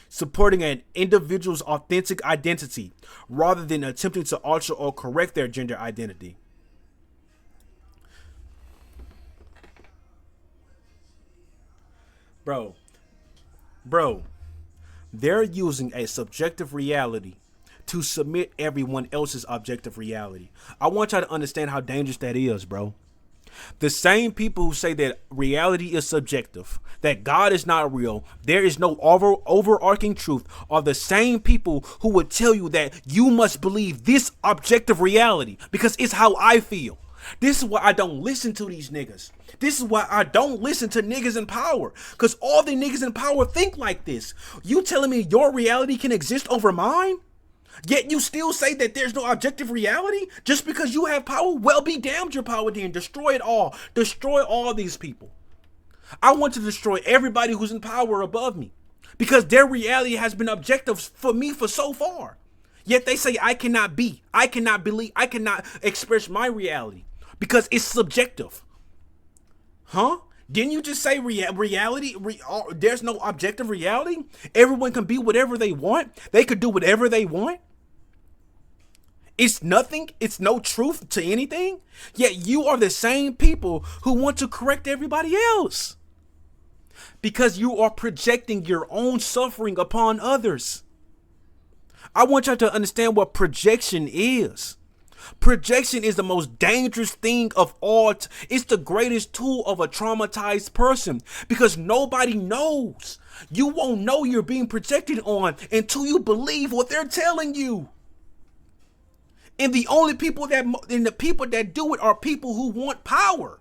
supporting an individual's authentic identity rather than attempting to alter or correct their gender identity. Bro, they're using a subjective reality to submit everyone else's objective reality. I want y'all to understand how dangerous that is, bro. The same people who say that reality is subjective, that God is not real, there is no overarching truth, are the same people who would tell you that you must believe this objective reality because it's how I feel. This is why I don't listen to these niggas. This is why I don't listen to niggas in power, because all the niggas in power think like this. You telling me your reality can exist over mine? Yet you still say that there's no objective reality just because you have power? Well, be damned your power then. Destroy it all. Destroy all these people. I want to destroy everybody who's in power above me because their reality has been objective for me for so far. Yet they say I cannot be, I cannot believe, I cannot express my reality because it's subjective. Huh? Didn't you just say reality? There's no objective reality? Everyone can be whatever they want. They could do whatever they want. It's nothing. It's no truth to anything. Yet you are the same people who want to correct everybody else because you are projecting your own suffering upon others. I want y'all to understand what projection is. Projection is the most dangerous thing of all. It's the greatest tool of a traumatized person because nobody knows. You won't know you're being projected on until you believe what they're telling you. And the only people that do it are people who want power.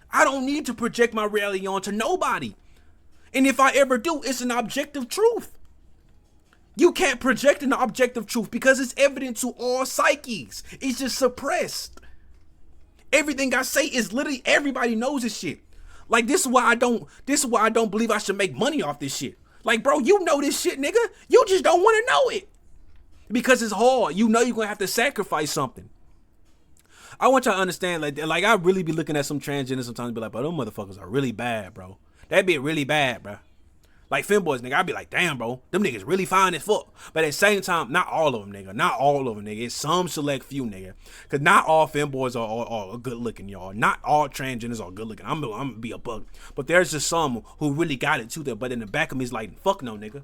I don't need to project my reality onto nobody. And if I ever do, it's an objective truth. You can't project an objective truth because it's evident to all psyches. It's just suppressed. Everything I say is literally everybody knows this shit. Like this is why I don't believe I should make money off this shit. Like, bro, you know this shit, nigga. You just don't want to know it. Because it's hard. You know you're gonna have to sacrifice something. I want y'all to understand, like I really be looking at some transgenders sometimes and be like, bro, those motherfuckers are really bad, bro. That'd be really bad, bro. Like femboys, nigga, I'd be like, damn, bro, them niggas really fine as fuck. But at the same time, not all of them, nigga. Not all of them, nigga. It's some select few, nigga. Because not all femboys are good looking, y'all. Not all transgenders are good looking. I'm gonna be a bug. But there's just some who really got it too there. But in the back of me is like, fuck no, nigga.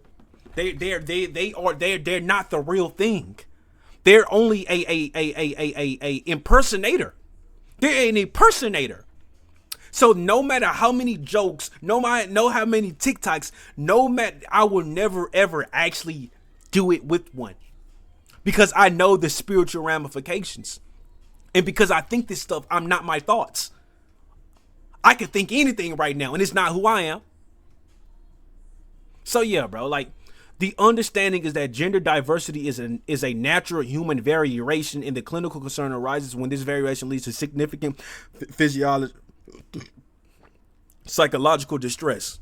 They're not the real thing. They're only a impersonator. They're an impersonator. So no matter how many jokes, no matter know how many TikToks, no matter, I will never ever actually do it with one, because I know the spiritual ramifications, and because I think this stuff, I'm not my thoughts. I can think anything right now, and it's not who I am. So yeah, bro, like, the understanding is that gender diversity is a natural human variation, and the clinical concern arises when this variation leads to significant physiological, psychological distress.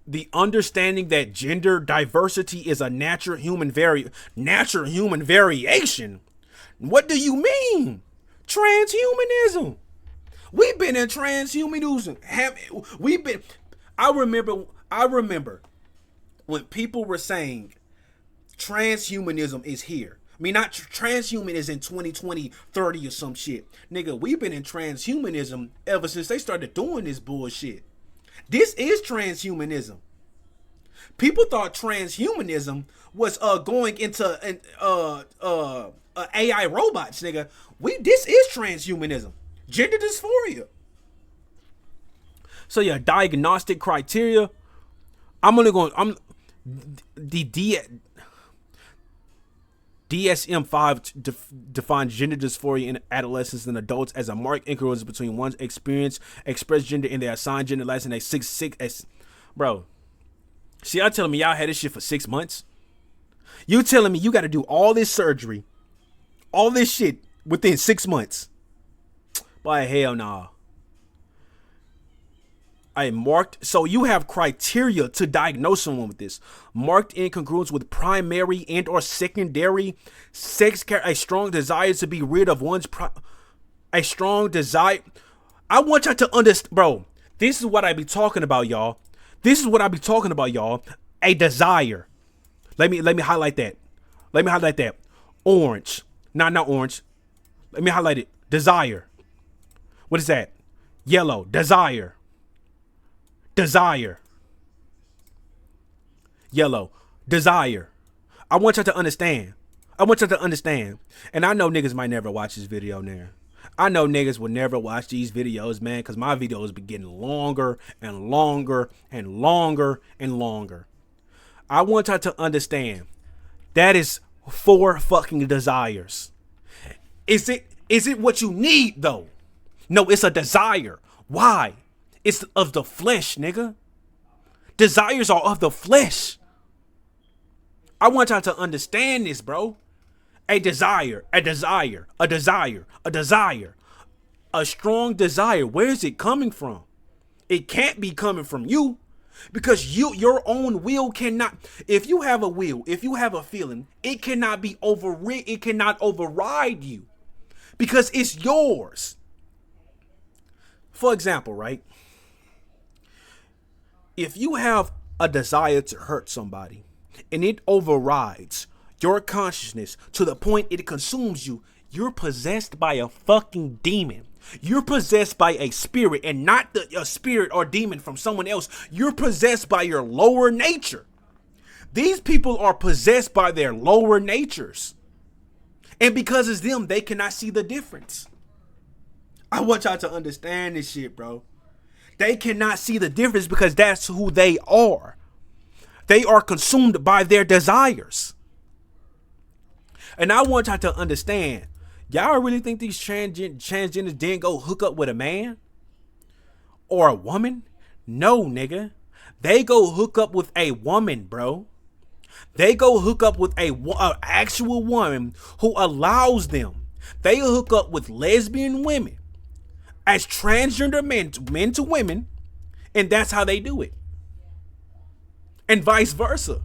The understanding that gender diversity is a natural human variation. What do you mean? Transhumanism. We've been in transhumanism. We've been. I remember when people were saying transhumanism is here. I mean, not transhuman is in 2020, 30 or some shit. Nigga, we've been in transhumanism ever since they started doing this bullshit. This is transhumanism. People thought transhumanism was going into AI robots, nigga. This is transhumanism. Gender dysphoria. So yeah, diagnostic criteria. I'm the DSM-5 defines gender dysphoria in adolescents and adults as a marked incongruence between one's experience, expressed gender, and their assigned gender less than a 6. Bro, see, y'all telling me y'all had this shit for 6 months? You telling me you got to do all this surgery, all this shit within 6 months? Boy, hell nah. So you have criteria to diagnose someone with this. Marked incongruence with primary and or secondary sex, a strong desire to be rid of one's a strong desire. I want y'all to understand, bro. This is what I be talking about, y'all. A desire. Let me highlight that. Orange. Not orange. Let me highlight it. Desire. What is that? Yellow. Desire. Yellow. Desire. I want y'all to understand. And I know niggas might never watch this video now. I know niggas will never watch these videos, man, because my videos be getting longer and longer and longer and longer. I want y'all to understand. That is 4 fucking desires. Is it what you need, though? No, it's a desire. Why? It's of the flesh, nigga. Desires are of the flesh. I want y'all to understand this, bro. A desire. A strong desire. Where is it coming from? It can't be coming from you, because your own will cannot. If you have a will, if you have a feeling, it cannot be overridden. It cannot override you, because it's yours. For example, right? If you have a desire to hurt somebody and it overrides your consciousness to the point it consumes you, you're possessed by a fucking demon. You're possessed by a spirit, and not a spirit or demon from someone else. You're possessed by your lower nature. These people are possessed by their lower natures. And because it's them, they cannot see the difference. I want y'all to understand this shit, bro. They cannot see the difference because that's who they are. They are consumed by their desires. And I want y'all to understand, y'all really think these transgenders didn't go hook up with a man or a woman? No, nigga. They go hook up with a woman, bro. They go hook up with a actual woman who allows them. They hook up with lesbian women as transgender men to women, and that's how they do it. And vice versa.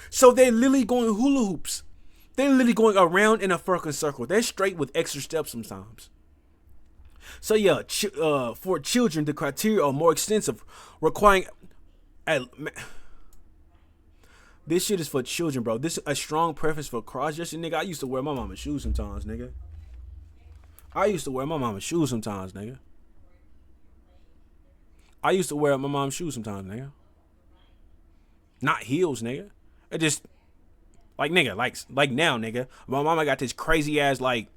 So they're literally going hula hoops. They're literally going around in a fucking circle. They're straight with extra steps sometimes. So yeah, for children, the criteria are more extensive, requiring this shit is for children, bro. This is a strong preference for cross-dressing, nigga. I used to wear my mama's shoes sometimes, nigga. I used to wear my mom's shoes sometimes, nigga. Not heels, nigga. It just like nigga, like now, nigga. My mama got this crazy ass like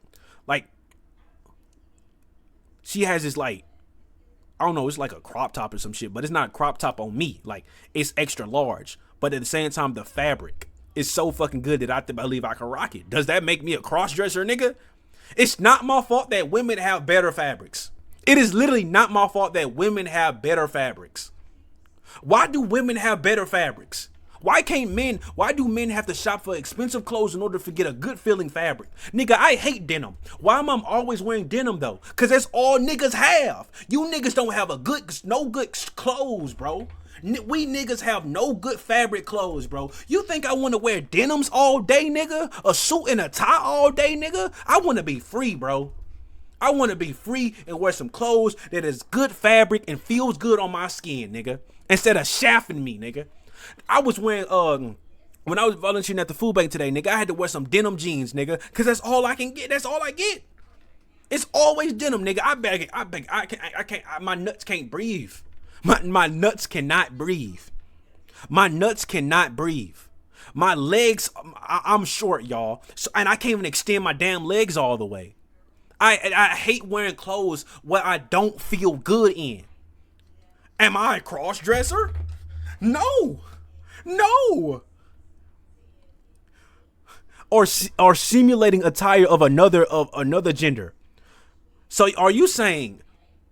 she has this like, I don't know, it's like a crop top or some shit, but it's not a crop top on me. Like, it's extra large. But at the same time, the fabric is so fucking good that I believe I can rock it. Does that make me a cross-dresser, nigga? It's not my fault that women have better fabrics. It is literally not my fault that women have better fabrics. Why do women have better fabrics? Why do men have to shop for expensive clothes in order to get a good feeling fabric? Nigga, I hate denim. Why am I always wearing denim though? Cause that's all niggas have. You niggas don't have no good clothes, bro. We niggas have no good fabric clothes, bro. You think I want to wear denims all day, nigga? A suit and a tie all day, nigga? I want to be free, bro. I want to be free and wear some clothes that is good fabric and feels good on my skin, nigga. Instead of shafting me, nigga. I was wearing, when I was volunteering at the food bank today, nigga, I had to wear some denim jeans, nigga, because that's all I can get. That's all I get. It's always denim, nigga. I can't, my nuts can't breathe. My nuts cannot breathe. My nuts cannot breathe. My legs, I'm short, y'all. So, and I can't even extend my damn legs all the way. I hate wearing clothes where I don't feel good in. Am I a cross-dresser? No. Or simulating attire of another gender. So are you saying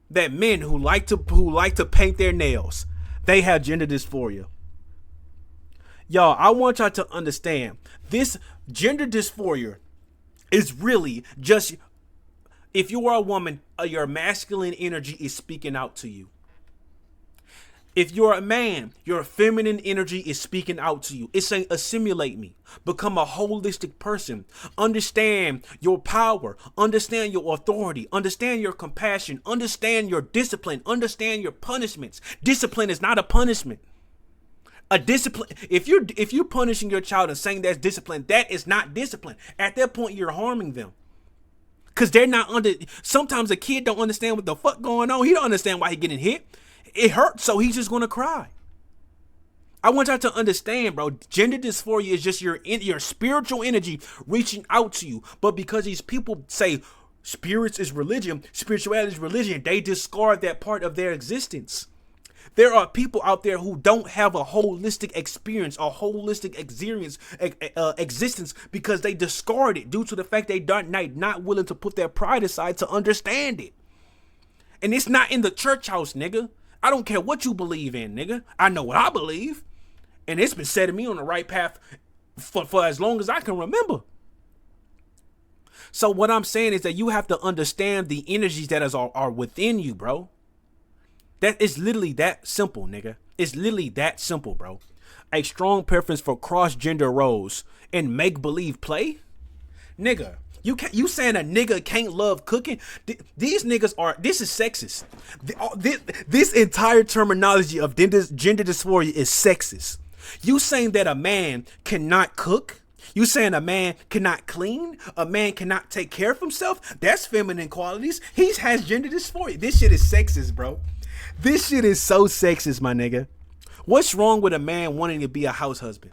that men who like to paint their nails, they have gender dysphoria? Y'all, I want y'all to understand this gender dysphoria is really just, if you are a woman, your masculine energy is speaking out to you. If you're a man, your feminine energy is speaking out to you. It's saying, assimilate me. Become a holistic person. Understand your power. Understand your authority. Understand your compassion. Understand your discipline. Understand your punishments. Discipline is not a punishment. A discipline. If you're punishing your child and saying that's discipline, that is not discipline. At that point, you're harming them. Because they're not sometimes a kid don't understand what the fuck going on. He don't understand why he getting hit. It hurts, so he's just gonna cry. I want y'all to understand, bro. Gender dysphoria is just your spiritual energy reaching out to you. But because these people say spirits is religion, spirituality is religion, they discard that part of their existence. There are people out there who don't have a holistic experience, a holistic existence because they discard it due to the fact they not willing to put their pride aside to understand it. And it's not in the church house, nigga. I don't care what you believe in, nigga. I know what I believe. And it's been setting me on the right path for as long as I can remember. So what I'm saying is that you have to understand the energies that are within you, bro. That is literally that simple, nigga. It's literally that simple, bro. A strong preference for cross-gender roles and make-believe play? Nigga. You saying a nigga can't love cooking? These niggas this is sexist. This entire terminology of gender dysphoria is sexist. You saying that a man cannot cook? You saying a man cannot clean? A man cannot take care of himself? That's feminine qualities. He has gender dysphoria. This shit is sexist, bro. This shit is so sexist, my nigga. What's wrong with a man wanting to be a house husband?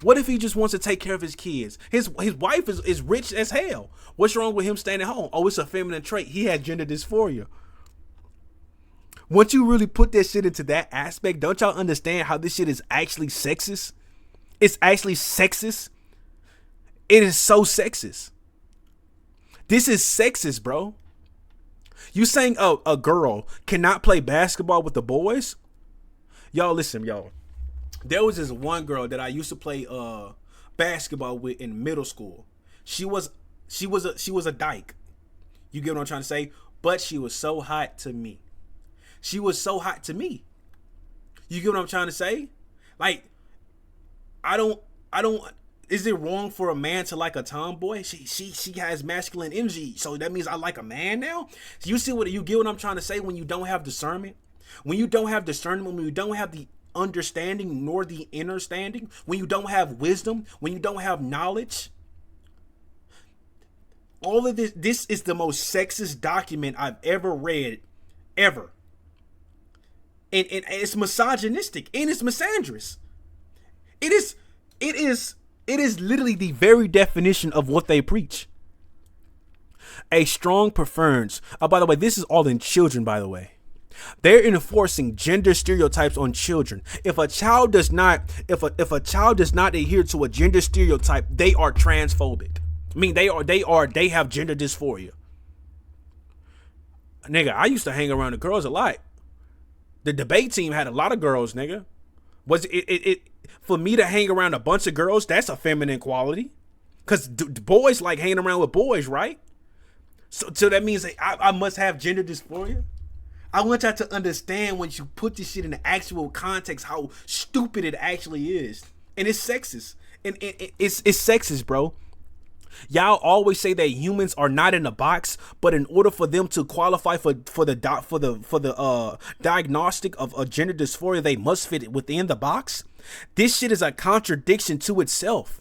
What if he just wants to take care of his kids? His wife is rich as hell. What's wrong with him staying at home? Oh, it's a feminine trait. He has gender dysphoria. Once you really put that shit into that aspect, don't y'all understand how this shit is actually sexist? It's actually sexist. It is so sexist. This is sexist, bro. You saying a girl cannot play basketball with the boys? Y'all listen, y'all. There was this one girl that I used to play basketball with in middle school. She was a dyke. You get what I'm trying to say? But she was so hot to me. She was so hot to me. You get what I'm trying to say? Like, I don't. Is it wrong for a man to like a tomboy? She has masculine energy, so that means I like a man now. So you get what I'm trying to say? When you don't have discernment, when you don't have the understanding nor the understanding, when you don't have wisdom, when you don't have knowledge, all of this is the most sexist document I've ever read, ever. And it's misogynistic and it's misandrous. It is literally the very definition of what they preach. A strong preference. By the way, this is all in children, by the way. They're enforcing gender stereotypes on children. If a child does not, if a child does not adhere to a gender stereotype, they are transphobic. I mean, they have gender dysphoria. Nigga, I used to hang around the girls a lot. The debate team had a lot of girls, nigga. Was it for me to hang around a bunch of girls? That's a feminine quality, cause boys like hanging around with boys, right? So that means I must have gender dysphoria. I want y'all to understand when you put this shit in the actual context how stupid it actually is, and it's sexist, and it's sexist, bro. Y'all always say that humans are not in a box, but in order for them to qualify for the diagnostic of a gender dysphoria, they must fit within the box. This shit is a contradiction to itself.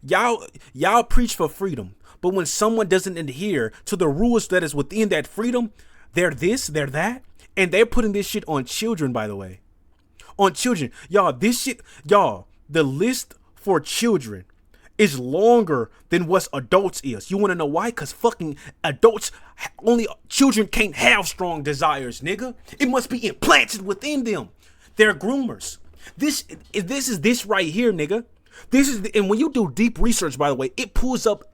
Y'all preach for freedom, but when someone doesn't adhere to the rules that is within that freedom, they're this, they're that, and they're putting this shit on children, by the way. On children. Y'all, this shit, the list for children is longer than what adults is. You want to know why? Because fucking adults, only children can't have strong desires, nigga. It must be implanted within them. They're groomers. This is this right here, nigga. This is, and when you do deep research, by the way, it pulls up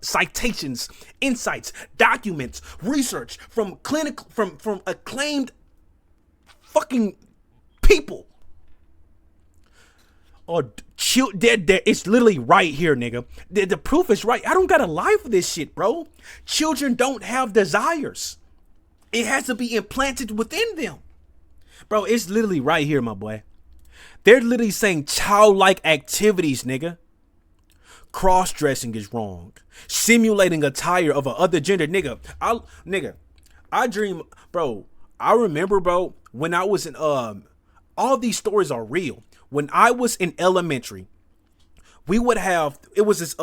citations, insights, documents, research from from acclaimed fucking people. Or it's literally right here, nigga. The proof is right. I don't gotta lie for this shit, bro. Children don't have desires. It has to be implanted within them. Bro, it's literally right here, my boy. They're literally saying childlike activities, nigga. Cross-dressing is wrong. Simulating attire of a other gender, nigga. I dream, bro. I remember, bro, when I was in all these stories are real. When I was in elementary, we would have it was this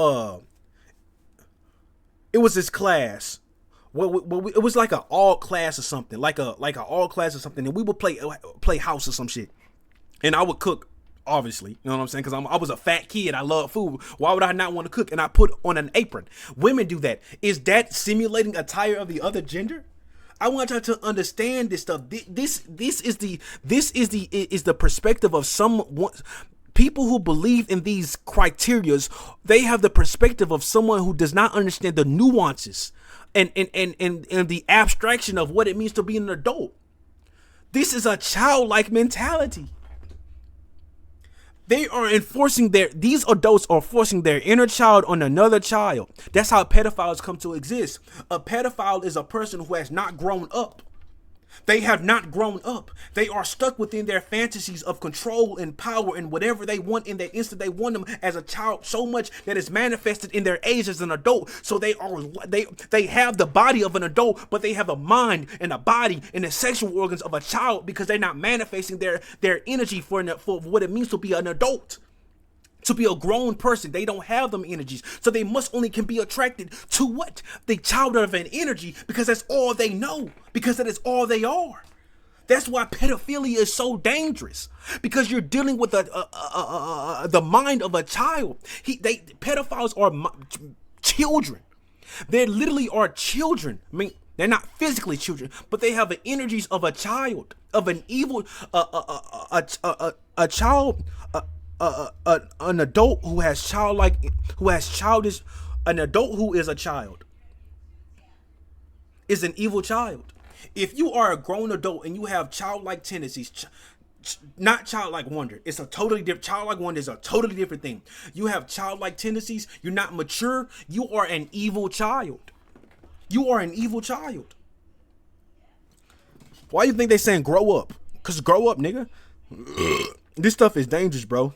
class. Well, it was like an all class or something, like an all class or something, and we would play house or some shit, and I would cook. Obviously, you know what I'm saying? Because I was a fat kid. I love food. Why would I not want to cook? And I put on an apron. Women do that. Is that simulating attire of the other gender? I want y'all to understand this stuff. This is the perspective of someone. People who believe in these criterias, they have the perspective of someone who does not understand the nuances and the abstraction of what it means to be an adult. This is a childlike mentality. They are enforcing these adults are forcing their inner child on another child. That's how pedophiles come to exist. A pedophile is a person who has not grown up. They have not grown up. They are stuck within their fantasies of control and power and whatever they want in that instant. They want them as a child so much that it's manifested in their age as an adult. So they have the body of an adult, but they have a mind and a body and the sexual organs of a child because they're not manifesting their energy for what it means to be an adult. To be a grown person, they don't have them energies. So they can be attracted to what? The child of an energy, because that's all they know. Because that is all they are. That's why pedophilia is so dangerous. Because you're dealing with the mind of a child. Pedophiles are children. They literally are children. I mean, they're not physically children, but they have the energies of a child, of an evil, a child. An adult who has childish, an adult who is a child is an evil child. If you are a grown adult and you have childlike tendencies, not childlike wonder, it's a totally different. Childlike wonder is a totally different thing. You have childlike tendencies, you're not mature, you are an evil child. You are an evil child. Why do you think they saying grow up? Cause grow up, nigga. This stuff is dangerous, bro.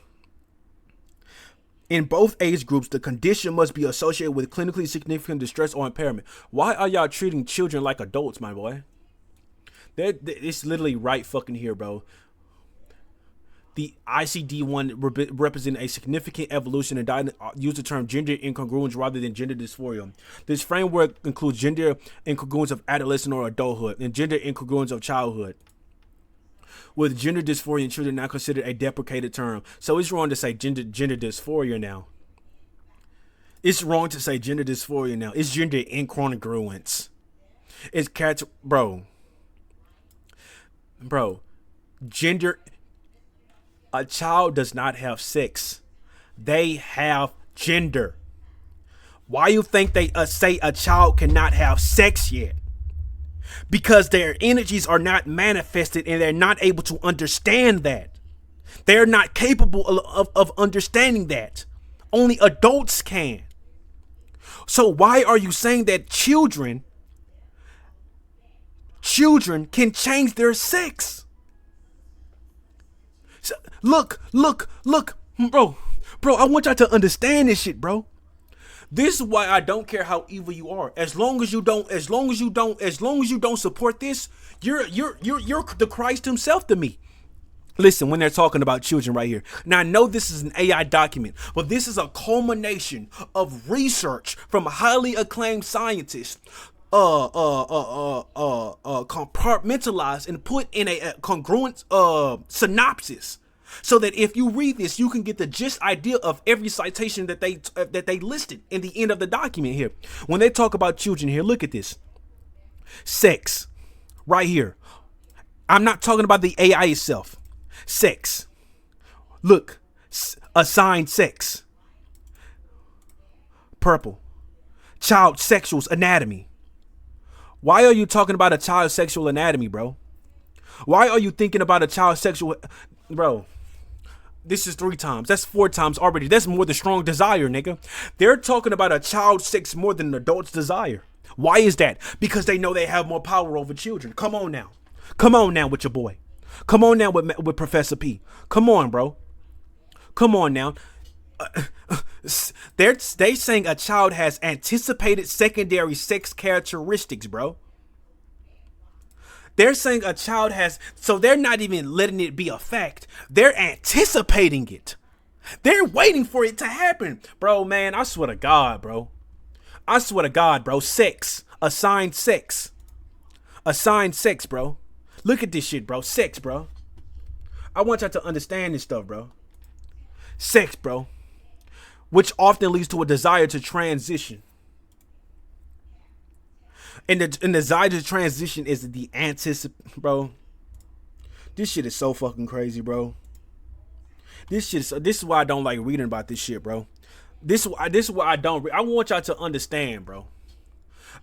In both age groups, the condition must be associated with clinically significant distress or impairment. Why are y'all treating children like adults, my boy? It's literally right fucking here, bro. The ICD-1 represent a significant evolution and use the term gender incongruence rather than gender dysphoria. This framework includes gender incongruence of adolescent or adulthood and gender incongruence of childhood, with gender dysphoria in children now considered a deprecated term. So it's wrong to say gender dysphoria now. It's wrong to say gender dysphoria now. It's gender incongruence. It's character, bro. Gender. A child does not have sex. They have gender. Why you think they say a child cannot have sex yet? Because their energies are not manifested and they're not able to understand that. They're not capable of understanding that. Only adults can. So why are you saying that children can change their sex? So, look, bro. I want y'all to understand this shit, bro. This is why I don't care how evil you are. As long as you don't support this, you're the Christ himself to me. Listen, when they're talking about children right here. Now I know this is an AI document, but this is a culmination of research from highly acclaimed scientists, compartmentalized and put in a congruent synopsis. So that if you read this, you can get the gist idea of every citation that they listed in the end of the document here. When they talk about children here, look at this. Sex, right here. I'm not talking about the AI itself. Sex. Look, assigned sex. Purple. Child sexual anatomy. Why are you talking about a child sexual anatomy, bro? Why are you thinking about a child sexual, bro? This is 3 times. That's 4 times already. That's more than strong desire, nigga. They're talking about a child sex more than an adult's desire. Why is that? Because they know they have more power over children. Come on now. Come on now with your boy. Come on now with Professor P. Come on, bro. Come on now. They saying a child has anticipated secondary sex characteristics, bro. They're saying a child has, so they're not even letting it be a fact. They're anticipating it. They're waiting for it to happen. Bro, man, I swear to God, bro. I swear to God, bro. Sex. Assigned sex. Assigned sex, bro. Look at this shit, bro. Sex, bro. I want y'all to understand this stuff, bro. Sex, bro. Which often leads to a desire to transition. And the desire to transition is the bro. This shit is so fucking crazy, bro. This is why I don't like reading about this shit, bro. This is why I don't. I want y'all to understand, bro.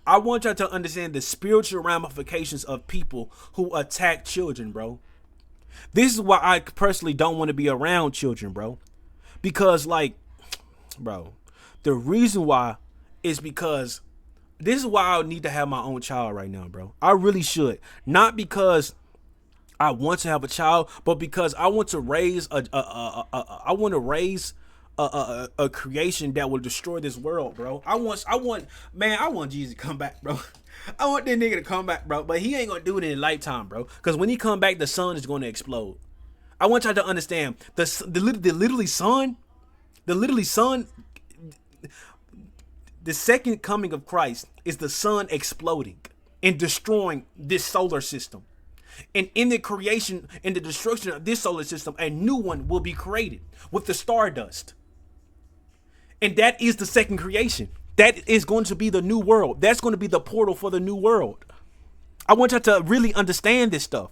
I want y'all to understand the spiritual ramifications of people who attack children, bro. This is why I personally don't want to be around children, bro. Because, like, bro, the reason why is because this is why I need to have my own child right now, bro. I really should. Not because I want to have a child, but because I want to raise a creation that will destroy this world, bro. I want Jesus to come back, bro. I want that nigga to come back, bro. But he ain't gonna do it in a lifetime, bro. Because when he come back, the sun is gonna explode. I want y'all to understand the literally sun, the second coming of Christ is the sun exploding and destroying this solar system. And in the creation, in the destruction of this solar system, a new one will be created with the stardust. And that is the second creation. That is going to be the new world. That's going to be the portal for the new world. I want y'all to really understand this stuff.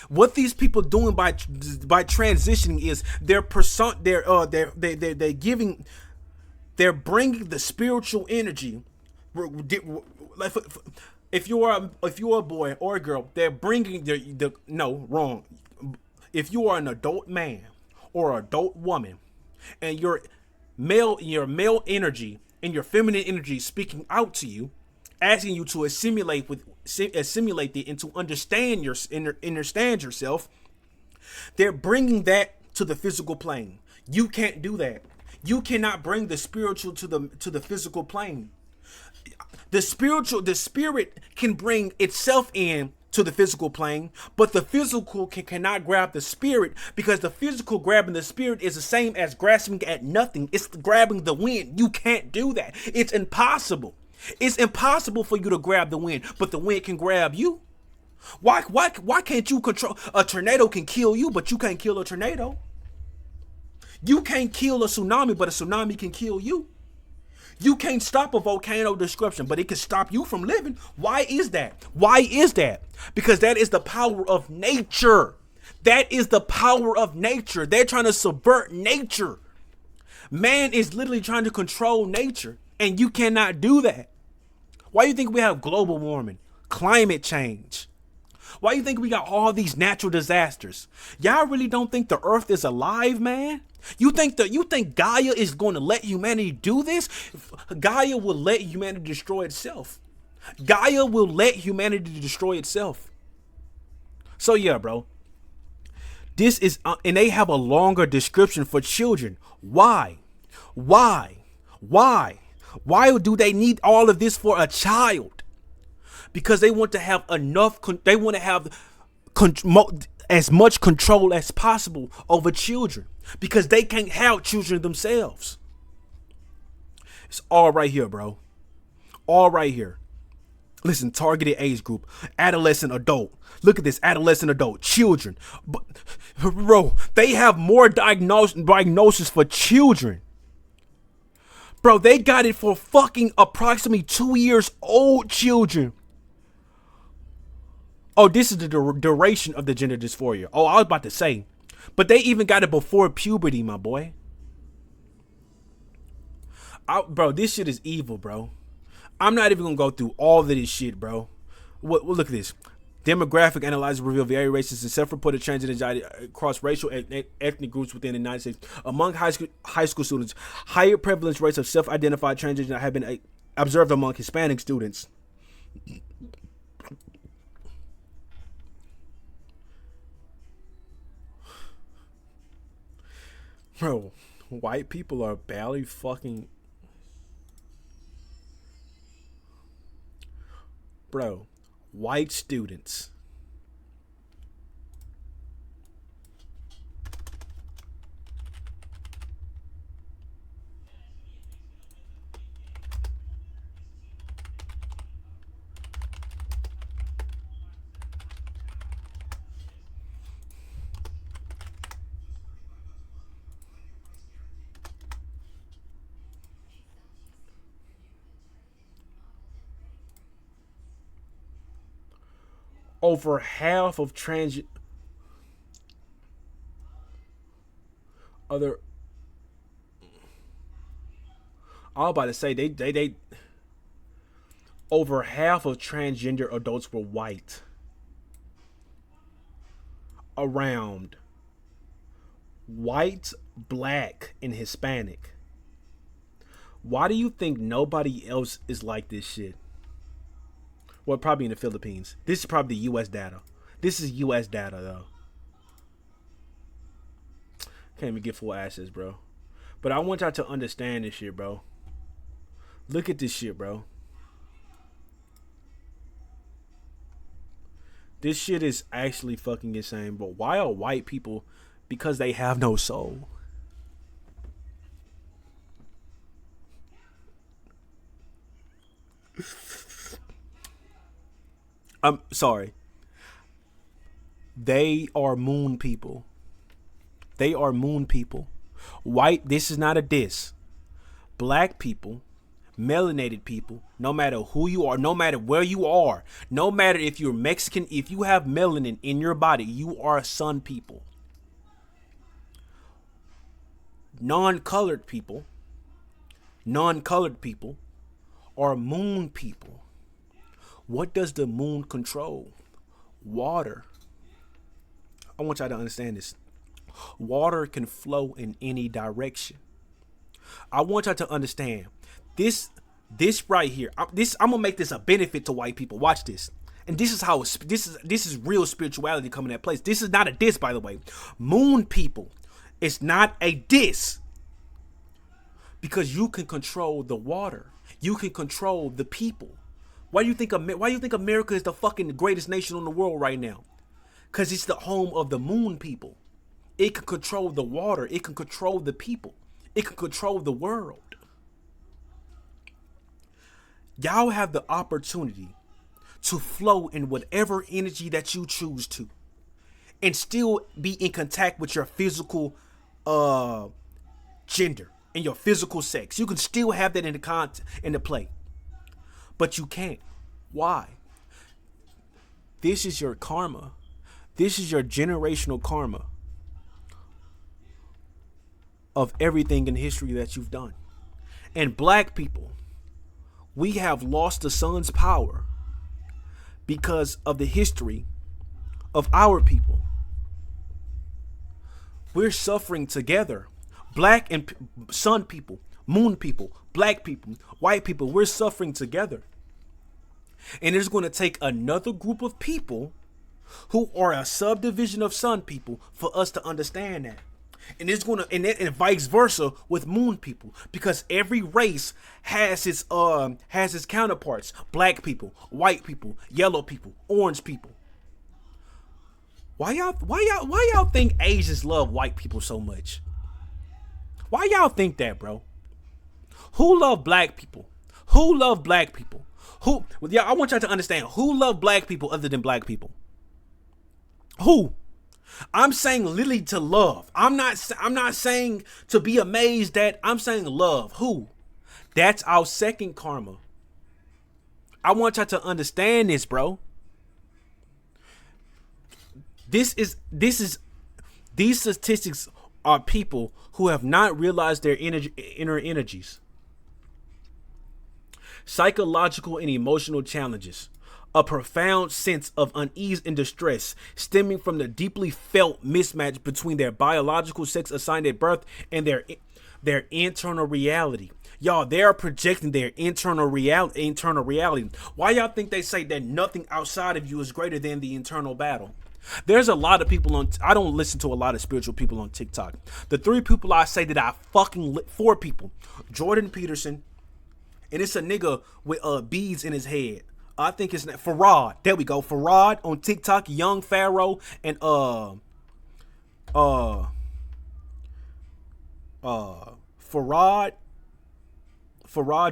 What these people doing by transitioning is they're bringing the spiritual energy. If you're a boy or a girl, they're bringing wrong. If you are an adult man or adult woman, and your male energy and your feminine energy speaking out to you, asking you to assimilate it and to understand yourself, they're bringing that to the physical plane. You can't do that. You cannot bring the spiritual to the physical plane. The spirit can bring itself in to the physical plane, but the physical cannot grab the spirit, because the physical grabbing the spirit is the same as grasping at nothing. It's grabbing the wind. You can't do that. It's impossible. It's impossible for you to grab the wind, but the wind can grab you. Why can't you control? A tornado can kill you, but you can't kill a tornado. You can't kill a tsunami, but a tsunami can kill you. You can't stop a volcano destruction, but it can stop you from living. Why is that? Why is that? Because that is the power of nature. That is the power of nature. They're trying to subvert nature. Man is literally trying to control nature, and you cannot do that. Why do you think we have global warming, climate change? Why do you think we got all these natural disasters? Y'all really don't think the earth is alive, man? You think Gaia is going to let humanity do this? Gaia will let humanity destroy itself. Gaia will let humanity destroy itself. So yeah, bro. This is, and they have a longer description for children. Why? Why do they need all of this for a child? Because they want to have enough, they want to have as much control as possible over children. Because they can't have children themselves. It's all right here, bro. All right here. Listen, targeted age group, adolescent, adult. Look at this, adolescent, adult, children. But, bro, they have more diagnosis for children. Bro, they got it for fucking approximately 2 years old children. Oh, this is the duration of the gender dysphoria. Oh, I was about to say. But they even got it before puberty, my boy. Bro, this shit is evil, bro. I'm not even gonna go through all of this shit, bro. Look at this. Demographic analysis reveal very racist and self-reported transgender anxiety across racial and ethnic groups within the United States. Among high school students, higher prevalence rates of self-identified transgender have been observed among Hispanic students. Bro, white people are barely fucking... Bro, white students. Over half of other... I was about to say they over half of transgender adults were white. Around white, black, and Hispanic. Why do you think nobody else is like this shit? Well, probably in the Philippines. This is probably the U.S. data. This is U.S. data, though. Can't even get full access, bro. But I want y'all to understand this shit, bro. Look at this shit, bro. This shit is actually fucking insane, bro. Why are white people? Because they have no soul. I'm sorry. They are moon people. They are moon people. White, this is not a diss. Black people, melanated people, no matter who you are, no matter where you are, no matter if you're Mexican, if you have melanin in your body, you are sun people. Non-colored people are moon people. What does the moon control? Water. I want y'all to understand this. Water can flow in any direction. I want y'all to understand this right here. I'm gonna make this a benefit to white people. Watch this. And this is how this is real spirituality coming at place. This is not a diss, by the way. Moon people, it's not a diss. Because you can control the water. You can control the people. Why do you think America is the fucking greatest nation in the world right now? Because it's the home of the moon people. It can control the water. It can control the people. It can control the world. Y'all have the opportunity to flow in whatever energy that you choose to, and still be in contact with your physical gender and your physical sex. You can still have that in the play, but you can't. Why? This is your karma. This is your generational karma of everything in history that you've done. And black people, we have lost the sun's power because of the history of our people. We're suffering together. Black and sun people, moon people, black people, white people, we're suffering together. And it's going to take another group of people who are a subdivision of sun people for us to understand that. And it's going to, and vice versa with moon people, because every race has its counterparts: black people, white people, yellow people, orange people. Why y'all think Asians love white people so much? Why y'all think that, bro? Who love black people? Who love black people? Who? Yeah, I want y'all to understand. Who love black people other than black people? Who? I'm saying literally to love. I'm not saying to be amazed at. I'm saying love. Who? That's our second karma. I want y'all to understand this, bro. These statistics are people who have not realized their inner energies. Psychological and emotional challenges. A profound sense of unease and distress stemming from the deeply felt mismatch between their biological sex assigned at birth and their internal reality. Y'all, they are projecting their internal reality. Why y'all think they say that nothing outside of you is greater than the internal battle? There's a lot of people I don't listen to a lot of spiritual people on TikTok. The three people I say that I fucking four people: Jordan Peterson, and it's a nigga with beads in his head. I think it's Farad. There we go. Farad on TikTok, Young Pharaoh, and Farad,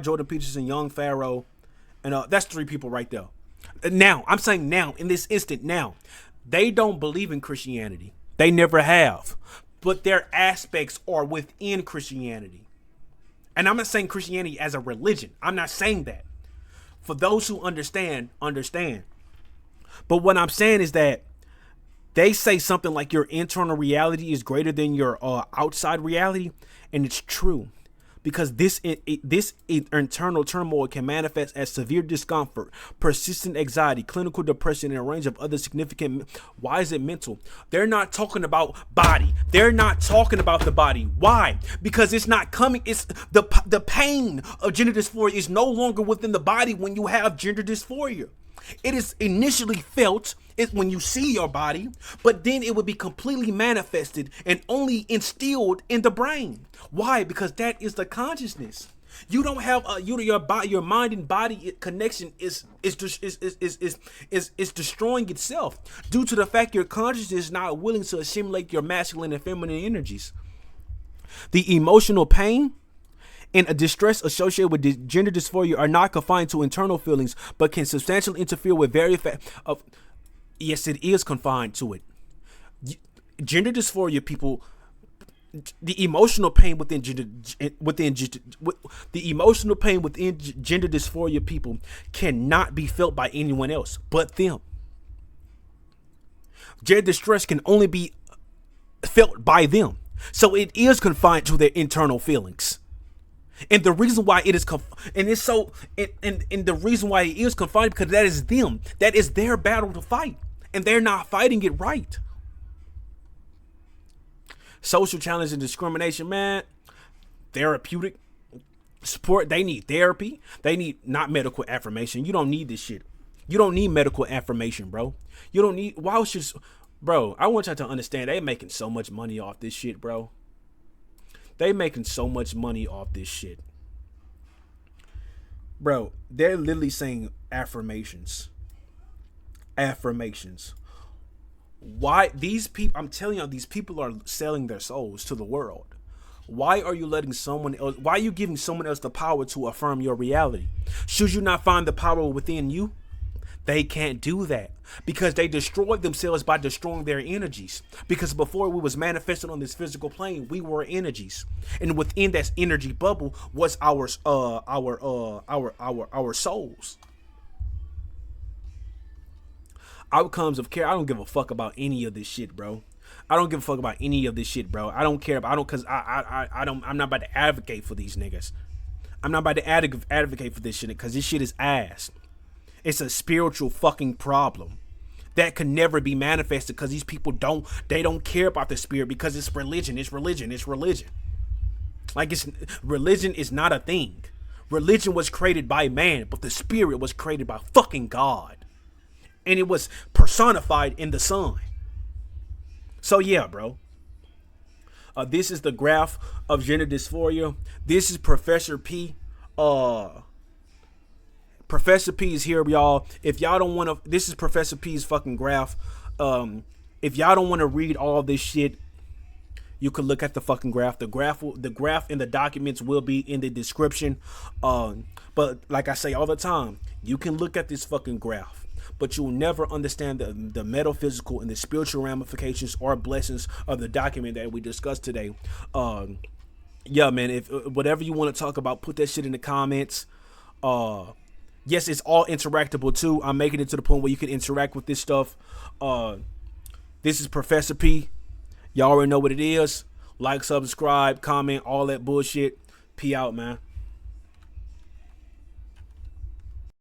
Jordan Peterson, Young Pharaoh, and that's three people right there. Now, I'm saying now, in this instant, now, they don't believe in Christianity. They never have. But their aspects are within Christianity. And I'm not saying Christianity as a religion. I'm not saying that. For those who understand, understand. But what I'm saying is that they say something like your internal reality is greater than your outside reality. And it's true. Because this internal turmoil can manifest as severe discomfort, persistent anxiety, clinical depression, and a range of other significant. Why is it mental? They're not talking about body. They're not talking about the body. Why? Because it's not coming. It's the pain of gender dysphoria is no longer within the body when you have gender dysphoria. It is initially felt when you see your body, but then it would be completely manifested and only instilled in the brain. Why? Because that is the consciousness. You don't have your mind and body connection is destroying itself due to the fact your consciousness is not willing to assimilate your masculine and feminine energies. The emotional pain and a distress associated with gender dysphoria are not confined to internal feelings, but can substantially interfere with various yes, it is confined to it. Gender dysphoria people, the emotional pain within gender dysphoria people cannot be felt by anyone else but them. Gender distress can only be felt by them, so it is confined to their internal feelings. And the reason why it is the reason why it is confined because that is them. That is their battle to fight, and they're not fighting it right. Social challenge and discrimination, man. Therapeutic support. They need therapy. They need not medical affirmation. You don't need this shit. You don't need medical affirmation, bro. You don't need. Why should, bro? I want y'all to understand. They making so much money off this shit, bro. They making so much money off this shit. Bro, they're literally saying affirmations. Affirmations. Why these people, I'm telling you, these people are selling their souls to the world. Why are you letting someone else, why are you giving someone else the power to affirm your reality? Should you not find the power within you? They can't do that because they destroyed themselves by destroying their energies. Because before we was manifested on this physical plane, we were energies, and within that energy bubble was our souls. Outcomes of care. I don't give a fuck about any of this shit, bro. I don't give a fuck about any of this shit, bro. I don't care. I don't, cause I don't. I'm not about to advocate for these niggas. I'm not about to advocate for this shit because this shit is ass. It's a spiritual fucking problem that can never be manifested because these people don't care about the spirit because it's religion. It's religion. It's religion. Like religion is not a thing. Religion was created by man, but the spirit was created by fucking God. And it was personified in the sun. So yeah, bro. This is the graph of gender dysphoria. This is Professor P. Professor P is here, y'all. If y'all don't want to, this is Professor P's fucking graph. If y'all don't want to read all this shit, you can look at the fucking graph. The graph in the documents will be in the description. But like I say all the time, you can look at this fucking graph, but you will never understand the metaphysical and the spiritual ramifications or blessings of the document that we discussed today. Yeah, man. If whatever you want to talk about, put that shit in the comments. Yes, it's all interactable too. I'm making it to the point where you can interact with this stuff. This is Professor P. Y'all already know what it is. Like, subscribe, comment, all that bullshit. P out, man.